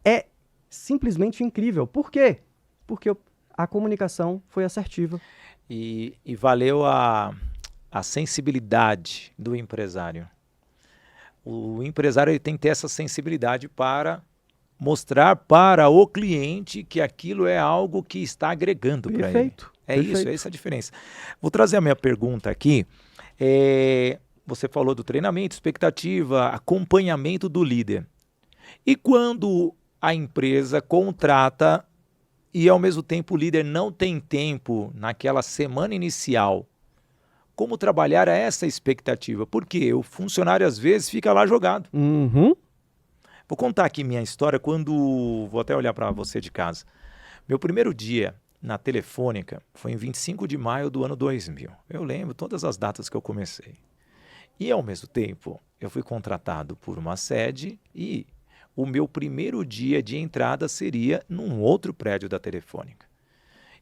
S2: É simplesmente incrível. Por quê? Porque a comunicação foi assertiva.
S1: E valeu a sensibilidade do empresário. O empresário ele tem que ter essa sensibilidade para mostrar para o cliente que aquilo é algo que está agregando para ele.
S2: Perfeito.
S1: É
S2: Perfeito.
S1: isso, é essa a diferença. Vou trazer a minha pergunta aqui. Você falou do treinamento, expectativa, acompanhamento do líder. E quando a empresa contrata e ao mesmo tempo o líder não tem tempo naquela semana inicial, como trabalhar essa expectativa? Porque o funcionário às vezes fica lá jogado.
S2: Uhum.
S1: Vou contar aqui minha história vou até olhar para você de casa. Meu primeiro dia na Telefônica foi em 25 de maio do ano 2000. Eu lembro todas as datas que eu comecei. E ao mesmo tempo, eu fui contratado por uma sede e o meu primeiro dia de entrada seria num outro prédio da Telefônica.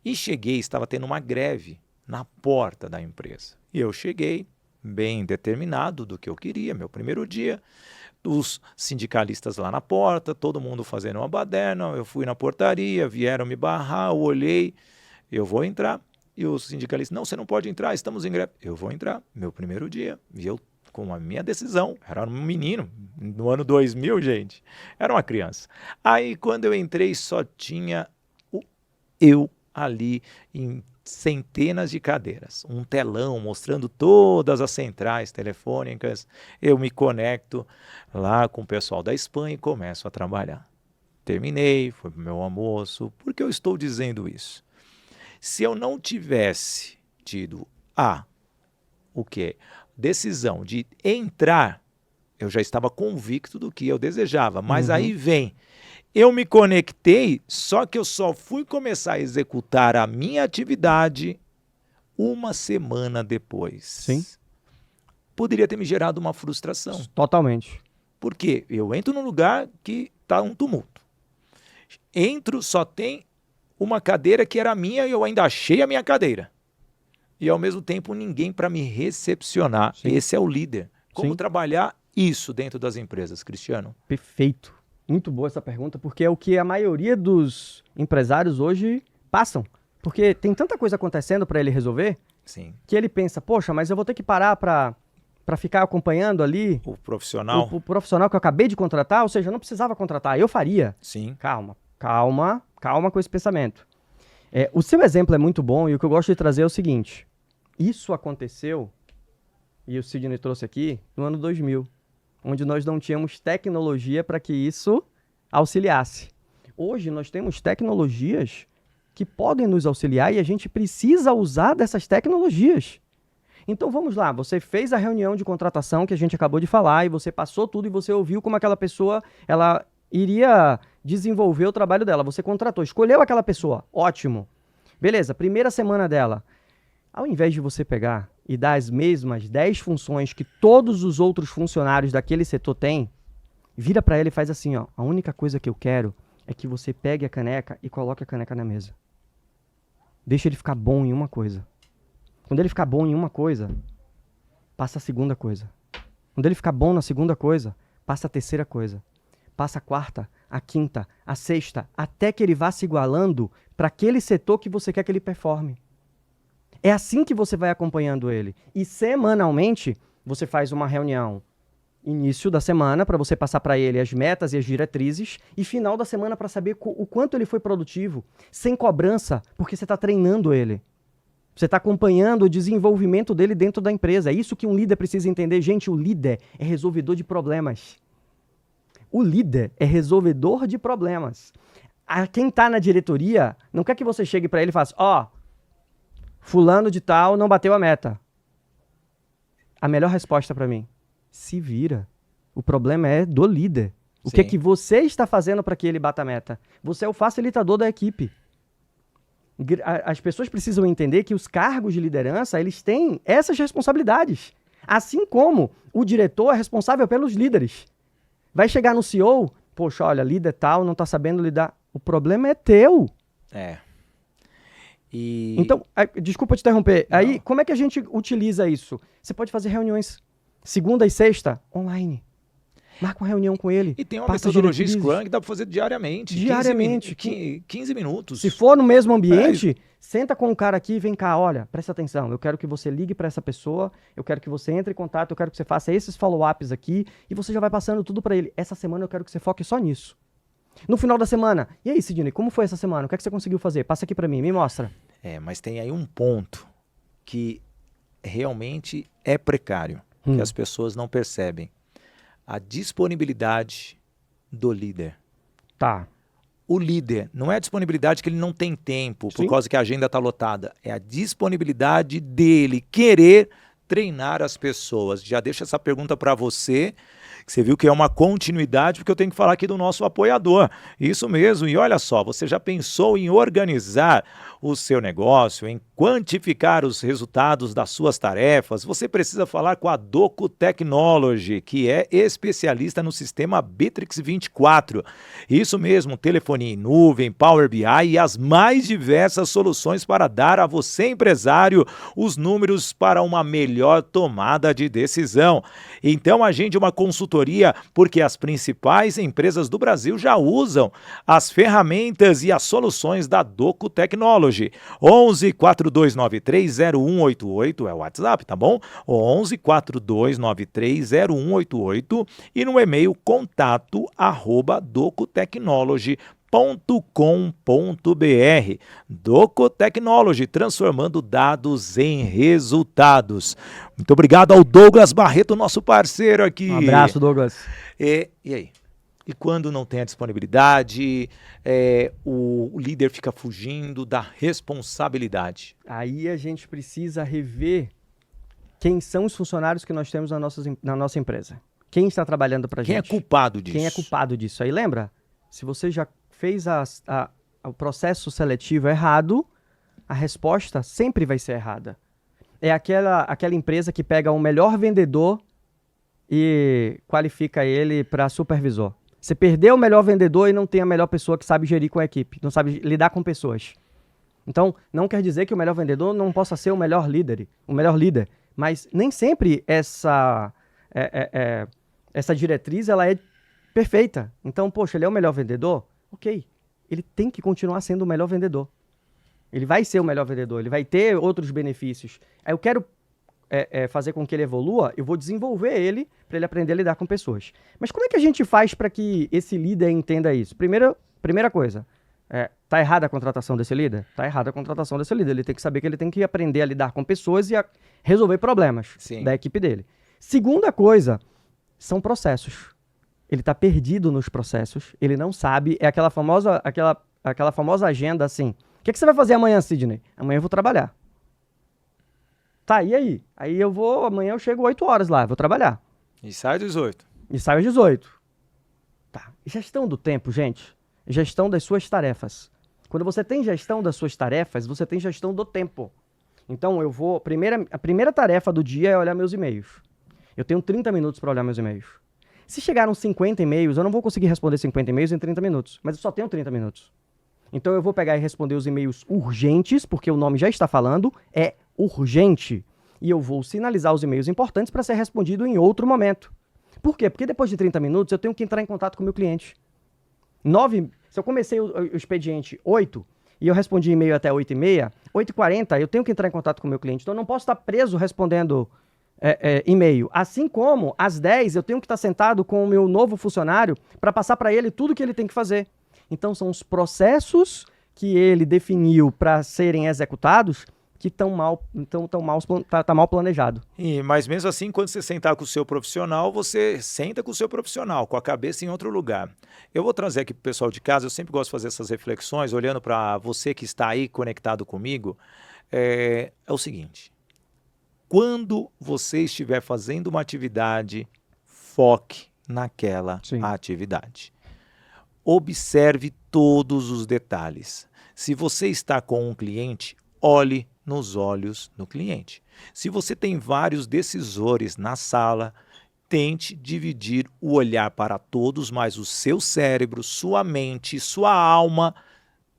S1: E cheguei, estava tendo uma greve na porta da empresa. E eu cheguei bem determinado do que eu queria, meu primeiro dia, os sindicalistas lá na porta, todo mundo fazendo uma baderna, eu fui na portaria, vieram me barrar, eu olhei, eu vou entrar. E os sindicalistas, não, você não pode entrar, estamos em greve. Eu vou entrar, meu primeiro dia, e eu com a minha decisão, era um menino, no ano 2000, gente, era uma criança. Aí, quando eu entrei, só tinha eu ali em centenas de cadeiras, um telão mostrando todas as centrais telefônicas, eu me conecto lá com o pessoal da Espanha e começo a trabalhar. Terminei, foi para o meu almoço. Por que eu estou dizendo isso? Se eu não tivesse tido decisão de entrar, eu já estava convicto do que eu desejava, mas aí vem, eu me conectei, só que eu só fui começar a executar a minha atividade uma semana depois.
S2: Sim.
S1: Poderia ter me gerado uma frustração.
S2: Totalmente.
S1: Porque eu entro num lugar que está um tumulto. Entro, só tem uma cadeira que era minha e eu ainda achei a minha cadeira. E ao mesmo tempo ninguém para me recepcionar.
S2: Sim.
S1: Esse é o líder. Como
S2: Sim.
S1: trabalhar isso dentro das empresas, Cristiano?
S2: Perfeito. Muito boa essa pergunta, porque é o que a maioria dos empresários hoje passam. Porque tem tanta coisa acontecendo para ele resolver,
S1: Sim.
S2: que ele pensa, poxa, mas eu vou ter que parar para ficar acompanhando ali
S1: O profissional.
S2: o profissional que eu acabei de contratar, ou seja, eu não precisava contratar, eu faria.
S1: Sim.
S2: Calma com esse pensamento. O seu exemplo é muito bom e o que eu gosto de trazer é o seguinte. Isso aconteceu, e o Sidney trouxe aqui, no ano 2000, onde nós não tínhamos tecnologia para que isso auxiliasse. Hoje nós temos tecnologias que podem nos auxiliar e a gente precisa usar dessas tecnologias. Então vamos lá, você fez a reunião de contratação que a gente acabou de falar e você passou tudo e você ouviu como aquela pessoa ela iria desenvolver o trabalho dela. Você contratou, escolheu aquela pessoa, ótimo. Beleza, primeira semana dela. Ao invés de você pegar e dar as mesmas 10 funções que todos os outros funcionários daquele setor têm, vira para ela e faz assim, ó, a única coisa que eu quero é que você pegue a caneca e coloque a caneca na mesa. Deixa ele ficar bom em uma coisa. Quando ele ficar bom em uma coisa, passa a segunda coisa. Quando ele ficar bom na segunda coisa, passa a terceira coisa. Passa a quarta, a quinta, a sexta, até que ele vá se igualando para aquele setor que você quer que ele performe. É assim que você vai acompanhando ele. E semanalmente, você faz uma reunião início da semana para você passar para ele as metas e as diretrizes e final da semana para saber o quanto ele foi produtivo, sem cobrança, porque você está treinando ele. Você está acompanhando o desenvolvimento dele dentro da empresa. É isso que um líder precisa entender. Gente, o líder é resolvedor de problemas. O líder é resolvedor de problemas. Quem está na diretoria não quer que você chegue para ele e faça, fulano de tal não bateu a meta. A melhor resposta para mim, se vira. O problema é do líder. O que é que você está fazendo para que ele bata a meta? Você é o facilitador da equipe. As pessoas precisam entender que os cargos de liderança, eles têm essas responsabilidades. Assim como o diretor é responsável pelos líderes. Vai chegar no CEO, poxa, olha, líder tal, não está sabendo lidar. O problema é teu. Então, desculpa te interromper.
S1: Não.
S2: Aí, como é que a gente utiliza isso? Você pode fazer reuniões segunda e sexta online. Marca uma reunião com ele.
S1: E tem uma
S2: passa
S1: metodologia
S2: diretrizes.
S1: Scrum que dá para fazer diariamente.
S2: Diariamente.
S1: 15 minutos.
S2: Se for no mesmo ambiente, senta com o cara aqui e vem cá, olha, presta atenção, eu quero que você ligue para essa pessoa, eu quero que você entre em contato, eu quero que você faça esses follow-ups aqui e você já vai passando tudo para ele. Essa semana eu quero que você foque só nisso. No final da semana, e aí, Sidney, como foi essa semana? O que é que você conseguiu fazer? Passa aqui para mim, me mostra.
S1: Mas tem aí um ponto que realmente é precário, que as pessoas não percebem. A disponibilidade do líder.
S2: Tá.
S1: O líder, não é a disponibilidade que ele não tem tempo, por causa que a agenda está lotada. É a disponibilidade dele querer treinar as pessoas. Já deixo essa pergunta para você, que você viu que é uma continuidade, porque eu tenho que falar aqui do nosso apoiador. Isso mesmo, e olha só, você já pensou em organizar o seu negócio, em quantificar os resultados das suas tarefas? Você precisa falar com a Doco Technology, que é especialista no sistema Bitrix 24. Isso mesmo, telefonia em nuvem, Power BI e as mais diversas soluções para dar a você, empresário, os números para uma melhor tomada de decisão. Então, agende uma consultoria, porque as principais empresas do Brasil já usam as ferramentas e as soluções da Doco Technology. 11 4293 0188 é o WhatsApp, tá bom? 11 4293 0188 e no e-mail contato@docotechnology.com.br. Doco Technology, transformando dados em resultados. Muito obrigado ao Douglas Barreto, nosso parceiro aqui.
S2: Um abraço, Douglas.
S1: E aí? E quando não tem a disponibilidade, o líder fica fugindo da responsabilidade?
S2: Aí a gente precisa rever quem são os funcionários que nós temos na nossa empresa. Quem está trabalhando para a gente?
S1: Quem é culpado disso?
S2: Quem é culpado disso? Aí lembra? Se você já fez o processo seletivo errado, a resposta sempre vai ser errada. É aquela empresa que pega o melhor vendedor e qualifica ele para supervisor. Você perdeu o melhor vendedor e não tem a melhor pessoa que sabe gerir com a equipe, não sabe lidar com pessoas. Então, não quer dizer que o melhor vendedor não possa ser o melhor líder, mas nem sempre essa diretriz ela é perfeita. Então, poxa, ele é o melhor vendedor? Ok, ele tem que continuar sendo o melhor vendedor. Ele vai ser o melhor vendedor, ele vai ter outros benefícios. Aí eu quero fazer com que ele evolua, eu vou desenvolver ele para ele aprender a lidar com pessoas. Mas como é que a gente faz para que esse líder entenda isso? Primeira coisa, tá errada a contratação desse líder? Tá errada a contratação desse líder. Ele tem que saber que ele tem que aprender a lidar com pessoas e a resolver problemas da equipe dele. Segunda coisa, são processos. Ele está perdido nos processos, ele não sabe, é aquela famosa agenda assim, o que você vai fazer amanhã, Sidney? Amanhã eu vou trabalhar. Tá, e aí? Aí amanhã eu chego 8 horas lá, vou trabalhar.
S1: E sai às 18.
S2: E saio às 18. Tá. Gestão do tempo, gente. Gestão das suas tarefas. Quando você tem gestão das suas tarefas, você tem gestão do tempo. Então, a primeira tarefa do dia é olhar meus e-mails. Eu tenho 30 minutos para olhar meus e-mails. Se chegaram 50 e-mails, eu não vou conseguir responder 50 e-mails em 30 minutos. Mas eu só tenho 30 minutos. Então, eu vou pegar e responder os e-mails urgentes, porque o nome já está falando, é urgente. E eu vou sinalizar os e-mails importantes para ser respondido em outro momento. Por quê? Porque depois de 30 minutos eu tenho que entrar em contato com o meu cliente. Se eu comecei o expediente 8 e eu respondi e-mail até 8h30, 8h40 eu tenho que entrar em contato com o meu cliente. Então eu não posso estar preso respondendo e-mail. Assim como às 10 eu tenho que estar sentado com o meu novo funcionário para passar para ele tudo que ele tem que fazer. Então são os processos que ele definiu para serem executados que tá mal planejado.
S1: Mas mesmo assim, quando você sentar com o seu profissional, você senta com o seu profissional, com a cabeça em outro lugar. Eu vou trazer aqui para o pessoal de casa, eu sempre gosto de fazer essas reflexões, olhando para você que está aí conectado comigo, é o seguinte, quando você estiver fazendo uma atividade, foque naquela atividade. Observe todos os detalhes. Se você está com um cliente, olhe nos olhos do cliente. Se você tem vários decisores na sala, tente dividir o olhar para todos, mas o seu cérebro, sua mente, sua alma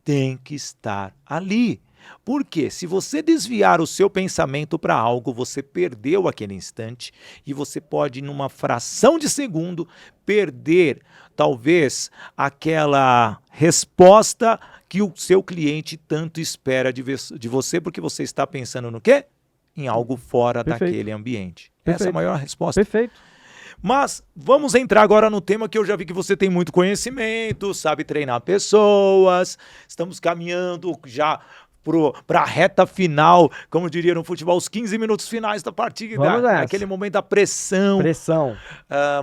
S1: tem que estar ali. Porque se você desviar o seu pensamento para algo, você perdeu aquele instante e você pode, numa fração de segundo, perder talvez aquela resposta que o seu cliente tanto espera de você, porque você está pensando no quê? Em algo fora daquele ambiente. Essa é a maior resposta.
S2: Perfeito.
S1: Mas vamos entrar agora no tema que eu já vi que você tem muito conhecimento, sabe treinar pessoas, estamos caminhando já para a reta final, como diria no futebol, os 15 minutos finais da partida, aquele momento da pressão.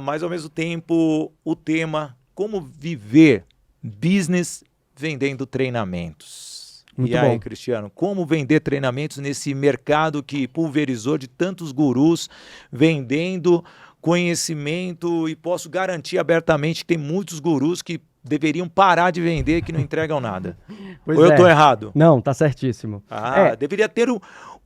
S1: Mas ao mesmo tempo, o tema, como viver business vendendo treinamentos.
S2: Muito
S1: aí,
S2: bom.
S1: Cristiano, como vender treinamentos nesse mercado que pulverizou de tantos gurus vendendo conhecimento, e posso garantir abertamente que tem muitos gurus que deveriam parar de vender, que não entregam nada.
S2: Pois
S1: Ou eu estou errado?
S2: Não, tá certíssimo.
S1: Deveria ter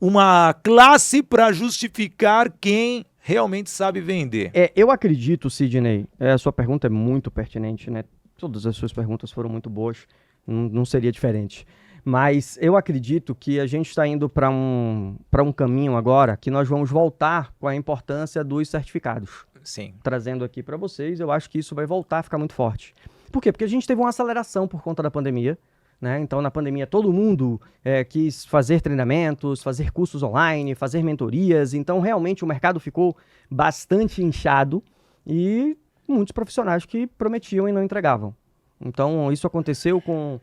S1: uma classe para justificar quem realmente sabe vender.
S2: Eu acredito, Sidney, a sua pergunta é muito pertinente, né? Todas as suas perguntas foram muito boas, não seria diferente. Mas eu acredito que a gente está indo para um caminho agora que nós vamos voltar com a importância dos certificados.
S1: Sim.
S2: Trazendo aqui para vocês, eu acho que isso vai voltar a ficar muito forte. Por quê? Porque a gente teve uma aceleração por conta da pandemia, né? Então, na pandemia, todo mundo quis fazer treinamentos, fazer cursos online, fazer mentorias. Então, realmente, o mercado ficou bastante inchado e muitos profissionais que prometiam e não entregavam. Então, isso aconteceu com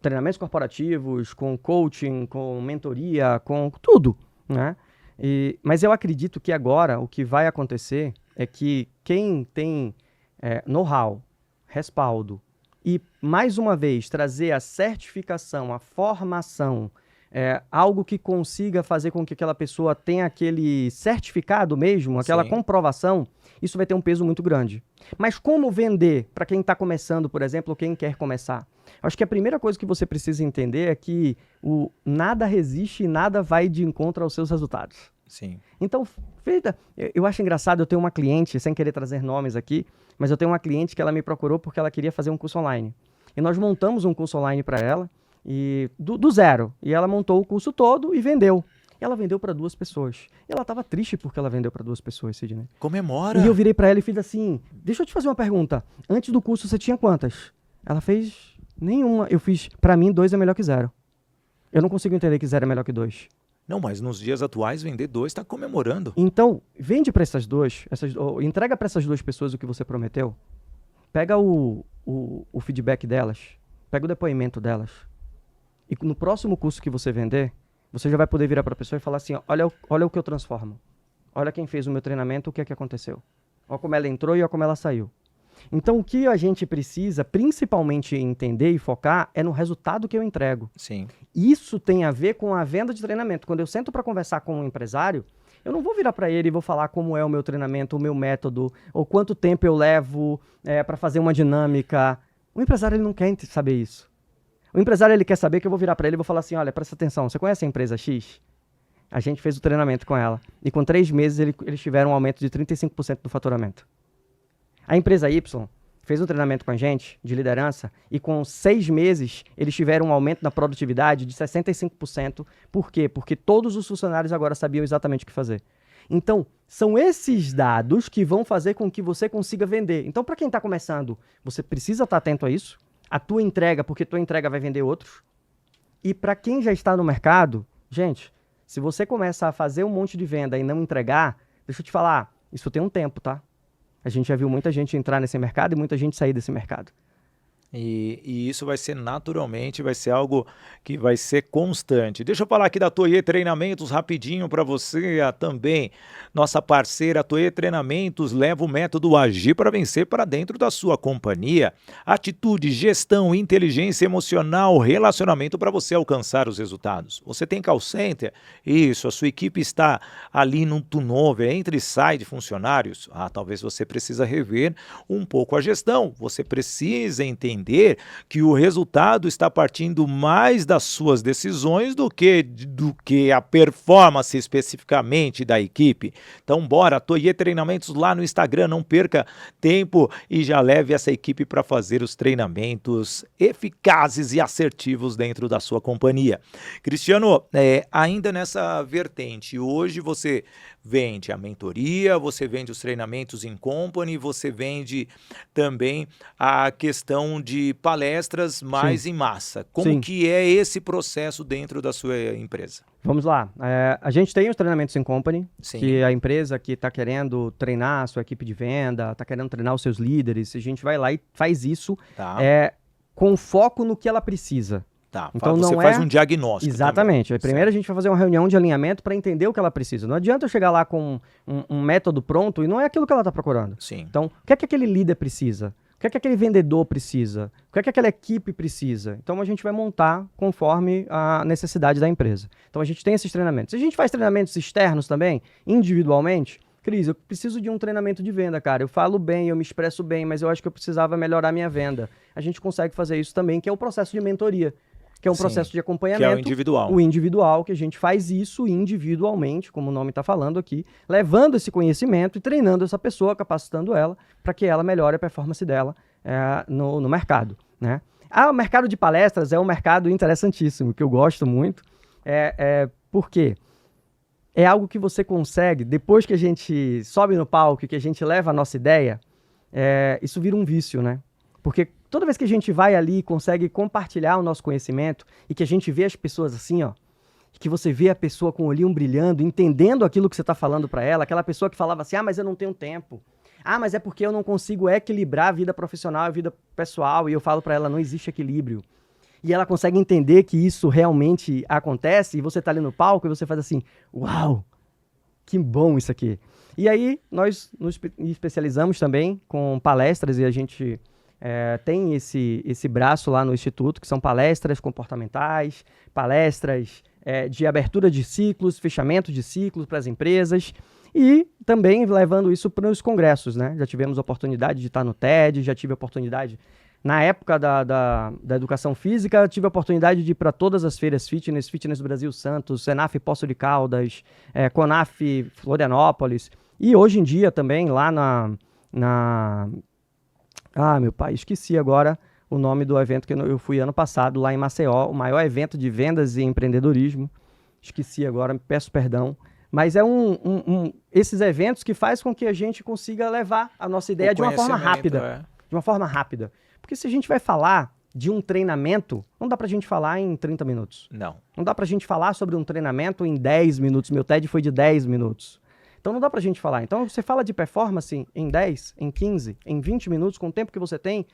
S2: treinamentos corporativos, com coaching, com mentoria, com tudo, né? Mas eu acredito que agora o que vai acontecer é que quem tem know-how, respaldo e, mais uma vez, trazer a certificação, a formação, algo que consiga fazer com que aquela pessoa tenha aquele certificado mesmo, aquela comprovação, isso vai ter um peso muito grande. Mas como vender para quem está começando, por exemplo, ou quem quer começar? Acho que a primeira coisa que você precisa entender é que nada resiste e nada vai de encontro aos seus resultados.
S1: Sim.
S2: Então, eu acho engraçado, eu tenho uma cliente, sem querer trazer nomes aqui, mas eu tenho uma cliente que ela me procurou porque ela queria fazer um curso online. E nós montamos um curso online para ela, do zero. E ela montou o curso todo e vendeu. Ela vendeu para 2 pessoas. E ela estava triste porque ela vendeu para 2 pessoas, Sidney.
S1: Comemora!
S2: E eu virei para ela e fiz assim, deixa eu te fazer uma pergunta. Antes do curso você tinha quantas? Ela fez nenhuma. Eu fiz, para mim, 2 é melhor que 0. Eu não consigo entender que 0 é melhor que 2.
S1: Não, mas nos dias atuais, vender 2 está comemorando.
S2: Então, vende para essas 2, entrega para essas 2 pessoas o que você prometeu, pega o feedback delas, pega o depoimento delas, e no próximo curso que você vender, você já vai poder virar para a pessoa e falar assim, olha o que eu transformo, olha quem fez o meu treinamento, o que é que aconteceu, olha como ela entrou e olha como ela saiu. Então, o que a gente precisa, principalmente, entender e focar é no resultado que eu entrego.
S1: Sim.
S2: Isso tem a ver com a venda de treinamento. Quando eu sento para conversar com um empresário, eu não vou virar para ele e vou falar como é o meu treinamento, o meu método, ou quanto tempo eu levo para fazer uma dinâmica. O empresário ele não quer saber isso. O empresário ele quer saber que eu vou virar para ele e vou falar assim, olha, presta atenção, você conhece a empresa X? A gente fez o treinamento com ela. E com 3 meses eles tiveram um aumento de 35% do faturamento. A empresa Y fez um treinamento com a gente, de liderança, e com 6 meses eles tiveram um aumento na produtividade de 65%. Por quê? Porque todos os funcionários agora sabiam exatamente o que fazer. Então, são esses dados que vão fazer com que você consiga vender. Então, para quem está começando, você precisa estar atento a isso. A tua entrega, porque tua entrega vai vender outros. E para quem já está no mercado, gente, se você começa a fazer um monte de venda e não entregar, deixa eu te falar, isso tem um tempo, tá? A gente já viu muita gente entrar nesse mercado e muita gente sair desse mercado.
S1: E isso vai ser naturalmente, vai ser algo que vai ser constante. Deixa eu falar aqui da Toye Treinamentos rapidinho para você também. Nossa parceira Toye Treinamentos leva o método Agir para Vencer para dentro da sua companhia. Atitude, gestão, inteligência emocional, relacionamento para você alcançar os resultados. Você tem call center? Isso, a sua equipe está ali num turnover, entra e sai de funcionários? Talvez você precisa rever um pouco a gestão. Você precisa entender que o resultado está partindo mais das suas decisões do que a performance especificamente da equipe. Então, bora, Toye Treinamentos lá no Instagram, não perca tempo e já leve essa equipe para fazer os treinamentos eficazes e assertivos dentro da sua companhia. Cristiano, ainda nessa vertente, hoje você vende a mentoria, você vende os treinamentos em company, você vende também a questão de palestras mais em massa. Como que é esse processo dentro da sua empresa?
S2: Vamos lá. A gente tem os treinamentos em company, que a empresa que está querendo treinar a sua equipe de venda, está querendo treinar os seus líderes, a gente vai lá e faz isso com foco no que ela precisa.
S1: Tá,
S2: então
S1: você
S2: não
S1: faz
S2: é...
S1: um diagnóstico.
S2: Exatamente.
S1: Também.
S2: Primeiro a gente vai fazer uma reunião de alinhamento para entender o que ela precisa. Não adianta eu chegar lá com um método pronto e não é aquilo que ela está procurando.
S1: Sim.
S2: Então, o que é que aquele líder precisa? O que é que aquele vendedor precisa? O que é que aquela equipe precisa? Então, a gente vai montar conforme a necessidade da empresa. Então, a gente tem esses treinamentos. A gente faz treinamentos externos também, individualmente. Cris, eu preciso de um treinamento de venda, cara. Eu falo bem, eu me expresso bem, mas eu acho que eu precisava melhorar minha venda. A gente consegue fazer isso também, que é o processo de mentoria, que é um processo de acompanhamento.
S1: Que é o individual.
S2: O individual, que a gente faz isso individualmente, como o nome está falando aqui, levando esse conhecimento e treinando essa pessoa, capacitando ela, para que ela melhore a performance dela no mercado, né? O mercado de palestras é um mercado interessantíssimo, que eu gosto muito, porque é algo que você consegue, depois que a gente sobe no palco e que a gente leva a nossa ideia, isso vira um vício, né? Porque toda vez que a gente vai ali e consegue compartilhar o nosso conhecimento e que a gente vê as pessoas assim, ó, que você vê a pessoa com o olhinho brilhando, entendendo aquilo que você está falando para ela, aquela pessoa que falava assim, mas eu não tenho tempo. Mas é porque eu não consigo equilibrar a vida profissional e a vida pessoal. E eu falo para ela, não existe equilíbrio. E ela consegue entender que isso realmente acontece e você está ali no palco e você faz assim, uau, que bom isso aqui. E aí nós nos especializamos também com palestras e a gente... tem esse braço lá no Instituto, que são palestras comportamentais, palestras de abertura de ciclos, fechamento de ciclos para as empresas e também levando isso para os congressos, né? Já tivemos a oportunidade de estar no TED, já tive a oportunidade, na época da educação física, tive a oportunidade de ir para todas as feiras Fitness Brasil Santos, Senaf Poço de Caldas, Conaf Florianópolis e hoje em dia também lá meu pai, esqueci agora o nome do evento que eu fui ano passado lá em Maceió, o maior evento de vendas e empreendedorismo. Esqueci agora, peço perdão. Mas esses eventos que faz com que a gente consiga levar a nossa ideia de uma forma rápida. De uma forma rápida. Porque se a gente vai falar de um treinamento, não dá pra gente falar em 30 minutos.
S1: Não.
S2: Não dá pra gente falar sobre um treinamento em 10 minutos. Meu TED foi de 10 minutos. Então não dá pra gente falar. Então você fala de performance em 10, em 15, em 20 minutos, com o tempo que você tem,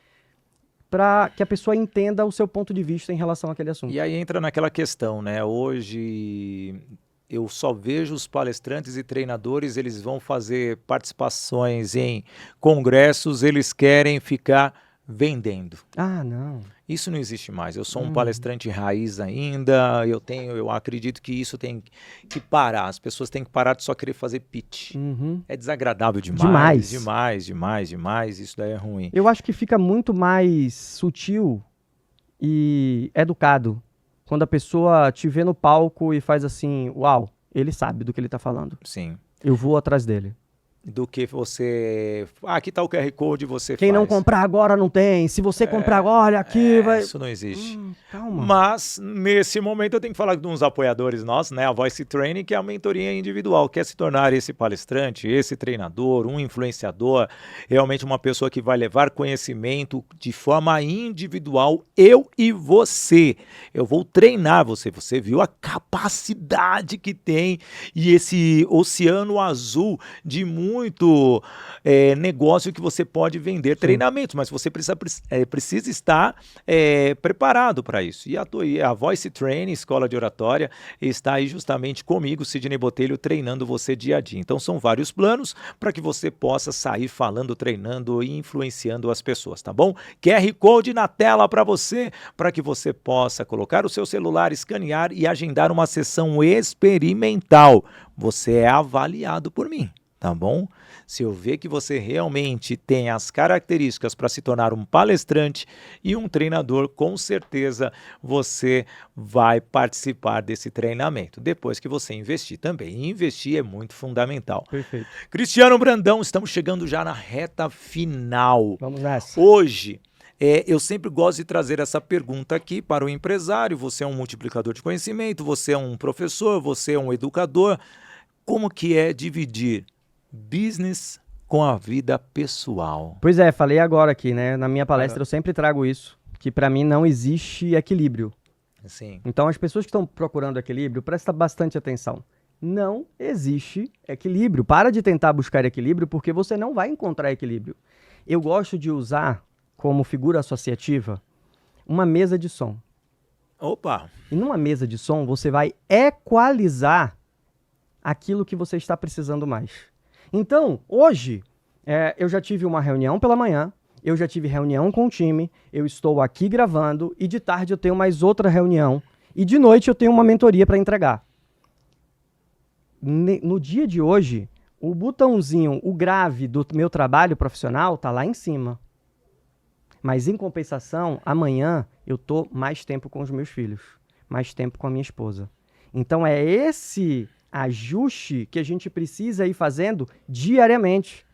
S2: para que a pessoa entenda o seu ponto de vista em relação àquele assunto.
S1: E aí entra naquela questão, né? Hoje eu só vejo os palestrantes e treinadores, eles vão fazer participações em congressos, eles querem ficar vendendo.
S2: Não.
S1: Isso não existe mais. Eu sou um palestrante raiz ainda, eu acredito que isso tem que parar. As pessoas têm que parar de só querer fazer pitch. É desagradável demais. Demais. Isso daí é ruim.
S2: Eu acho que fica muito mais sutil e educado quando a pessoa te vê no palco e faz assim, uau, ele sabe do que ele está falando.
S1: Sim.
S2: Eu vou atrás dele.
S1: Do que você... aqui está o QR Code, você
S2: Quem
S1: faz.
S2: não comprar agora não tem. Se você comprar agora, olha aqui, vai...
S1: Isso não existe.
S2: Calma.
S1: Mas, nesse momento, eu tenho que falar de uns apoiadores nossos, né? A Voice Training, que é a mentoria individual. Quer se tornar esse palestrante, esse treinador, um influenciador, realmente uma pessoa que vai levar conhecimento de forma individual, eu e você. Eu vou treinar você. Você viu a capacidade que tem e esse oceano azul de muito negócio que você pode vender. Sim. Treinamentos, mas você precisa estar preparado para isso. E a Voice Training, Escola de Oratória, está aí justamente comigo, Sidney Botelho, treinando você dia a dia. Então são vários planos para que você possa sair falando, treinando e influenciando as pessoas, tá bom? QR Code na tela para você, para que você possa colocar o seu celular, escanear e agendar uma sessão experimental. Você é avaliado por mim. Tá bom? Se eu ver que você realmente tem as características para se tornar um palestrante e um treinador, com certeza você vai participar desse treinamento. Depois que você investir também. E investir é muito fundamental.
S2: Perfeito.
S1: Cristiano Brandão, estamos chegando já na reta final.
S2: Vamos nessa.
S1: Hoje... eu sempre gosto de trazer essa pergunta aqui para o empresário. Você é um multiplicador de conhecimento, você é um professor, você é um educador. Como que é dividir business com a vida pessoal?
S2: Pois é, falei agora aqui, né? Na minha palestra eu sempre trago isso, que para mim não existe equilíbrio.
S1: Sim.
S2: Então as pessoas que estão procurando equilíbrio, presta bastante atenção. Não existe equilíbrio. Para de tentar buscar equilíbrio porque você não vai encontrar equilíbrio. Eu gosto de usar como figura associativa uma mesa de som.
S1: Opa!
S2: E numa mesa de som, você vai equalizar aquilo que você está precisando mais. Então, hoje, eu já tive uma reunião pela manhã, eu já tive reunião com o time, eu estou aqui gravando e de tarde eu tenho mais outra reunião e de noite eu tenho uma mentoria para entregar. No dia de hoje, o botãozinho, o grave do meu trabalho profissional está lá em cima. Mas em compensação, amanhã eu tô mais tempo com os meus filhos, mais tempo com a minha esposa. Então é esse ajuste que a gente precisa ir fazendo diariamente.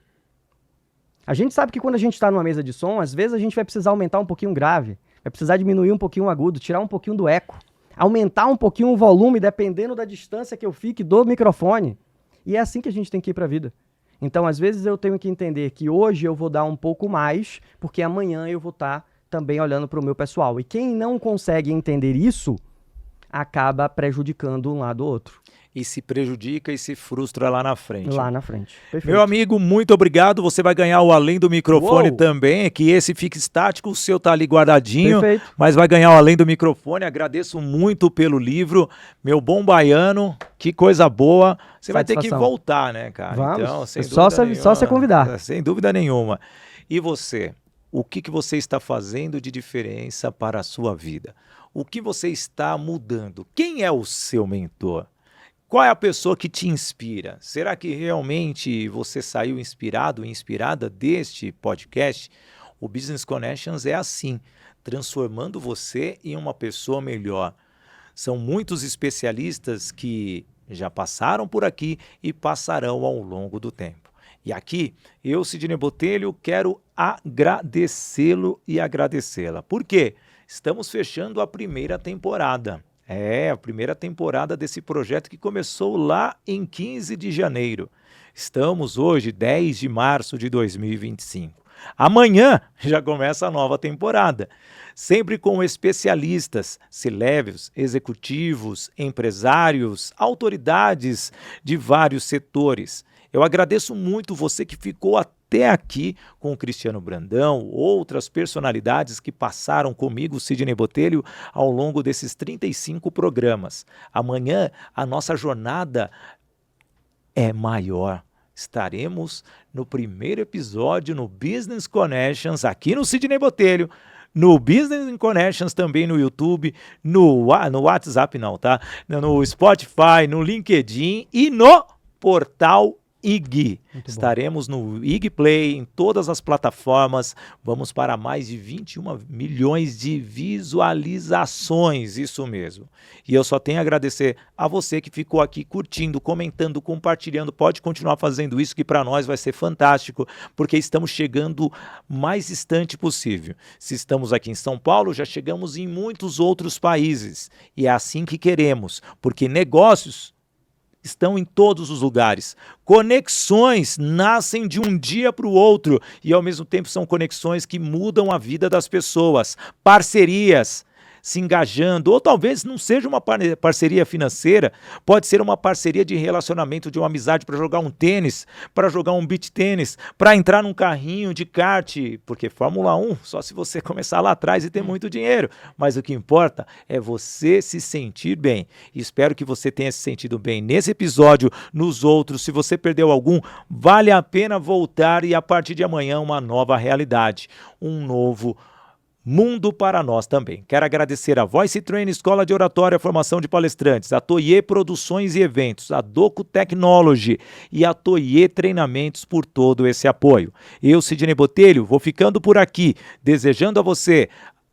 S2: A gente sabe que quando a gente está numa mesa de som, às vezes a gente vai precisar aumentar um pouquinho o grave, vai precisar diminuir um pouquinho o agudo, tirar um pouquinho do eco, aumentar um pouquinho o volume, dependendo da distância que eu fique do microfone. E é assim que a gente tem que ir para a vida. Então, às vezes eu tenho que entender que hoje eu vou dar um pouco mais, porque amanhã eu vou estar também olhando para o meu pessoal. E quem não consegue entender isso, acaba prejudicando um lado ou outro.
S1: E se prejudica e se frustra lá na frente.
S2: Lá na frente. Perfeito.
S1: Meu amigo, muito obrigado. Você vai ganhar o Além do Microfone.
S2: Uou.
S1: Também, que esse fique estático, o seu tá ali guardadinho.
S2: Perfeito.
S1: Mas vai ganhar o Além do Microfone. Agradeço muito pelo livro. Meu bom baiano, que coisa boa. Você vai ter que voltar, né, cara?
S2: Vamos.
S1: Então, sem
S2: só você convidar.
S1: Sem dúvida nenhuma. E você? O que você está fazendo de diferença para a sua vida? O que você está mudando? Quem é o seu mentor? Qual é a pessoa que te inspira? Será que realmente você saiu inspirado, inspirada deste podcast? O Business Connections é assim, transformando você em uma pessoa melhor. São muitos especialistas que já passaram por aqui e passarão ao longo do tempo. E aqui, eu, Sidney Botelho, quero agradecê-lo e agradecê-la. Por quê? Estamos fechando a primeira temporada. A primeira temporada desse projeto que começou lá em 15 de janeiro. Estamos hoje, 10 de março de 2025. Amanhã já começa a nova temporada, sempre com especialistas, C-levels, executivos, empresários, autoridades de vários setores. Eu agradeço muito você que ficou até aqui com o Cristiano Brandão, outras personalidades que passaram comigo, Sidney Botelho, ao longo desses 35 programas. Amanhã a nossa jornada é maior. Estaremos no primeiro episódio no Business Connections, aqui no Sidney Botelho, no Business Connections também no YouTube, no WhatsApp não, tá? No Spotify, no LinkedIn e no portal IG. Estaremos no IG Play, em todas as plataformas. Vamos para mais de 21 milhões de visualizações, isso mesmo. E eu só tenho a agradecer a você que ficou aqui curtindo, comentando, compartilhando. Pode continuar fazendo isso, que para nós vai ser fantástico, porque estamos chegando mais distante possível. Se estamos aqui em São Paulo, já chegamos em muitos outros países. E é assim que queremos, porque negócios estão em todos os lugares. Conexões nascem de um dia para o outro e, ao mesmo tempo, são conexões que mudam a vida das pessoas. Parcerias se engajando, ou talvez não seja uma parceria financeira, pode ser uma parceria de relacionamento, de uma amizade para jogar um tênis, para jogar um beach tênis, para entrar num carrinho de kart, porque Fórmula 1, só se você começar lá atrás e ter muito dinheiro, mas o que importa é você se sentir bem. E espero que você tenha se sentido bem nesse episódio, nos outros. Se você perdeu algum, vale a pena voltar e a partir de amanhã uma nova realidade, um novo mundo para nós também. Quero agradecer a Voice Train, Escola de Oratória, Formação de Palestrantes, a Toye Produções e Eventos, a Doco Technology e a Toye Treinamentos por todo esse apoio. Eu, Sidney Botelho, vou ficando por aqui, desejando a você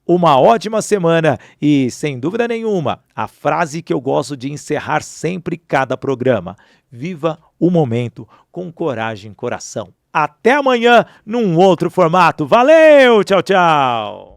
S1: uma ótima semana e, sem dúvida nenhuma, a frase que eu gosto de encerrar sempre cada programa: viva o momento com coragem e coração. Até amanhã num outro formato. Valeu, tchau, tchau!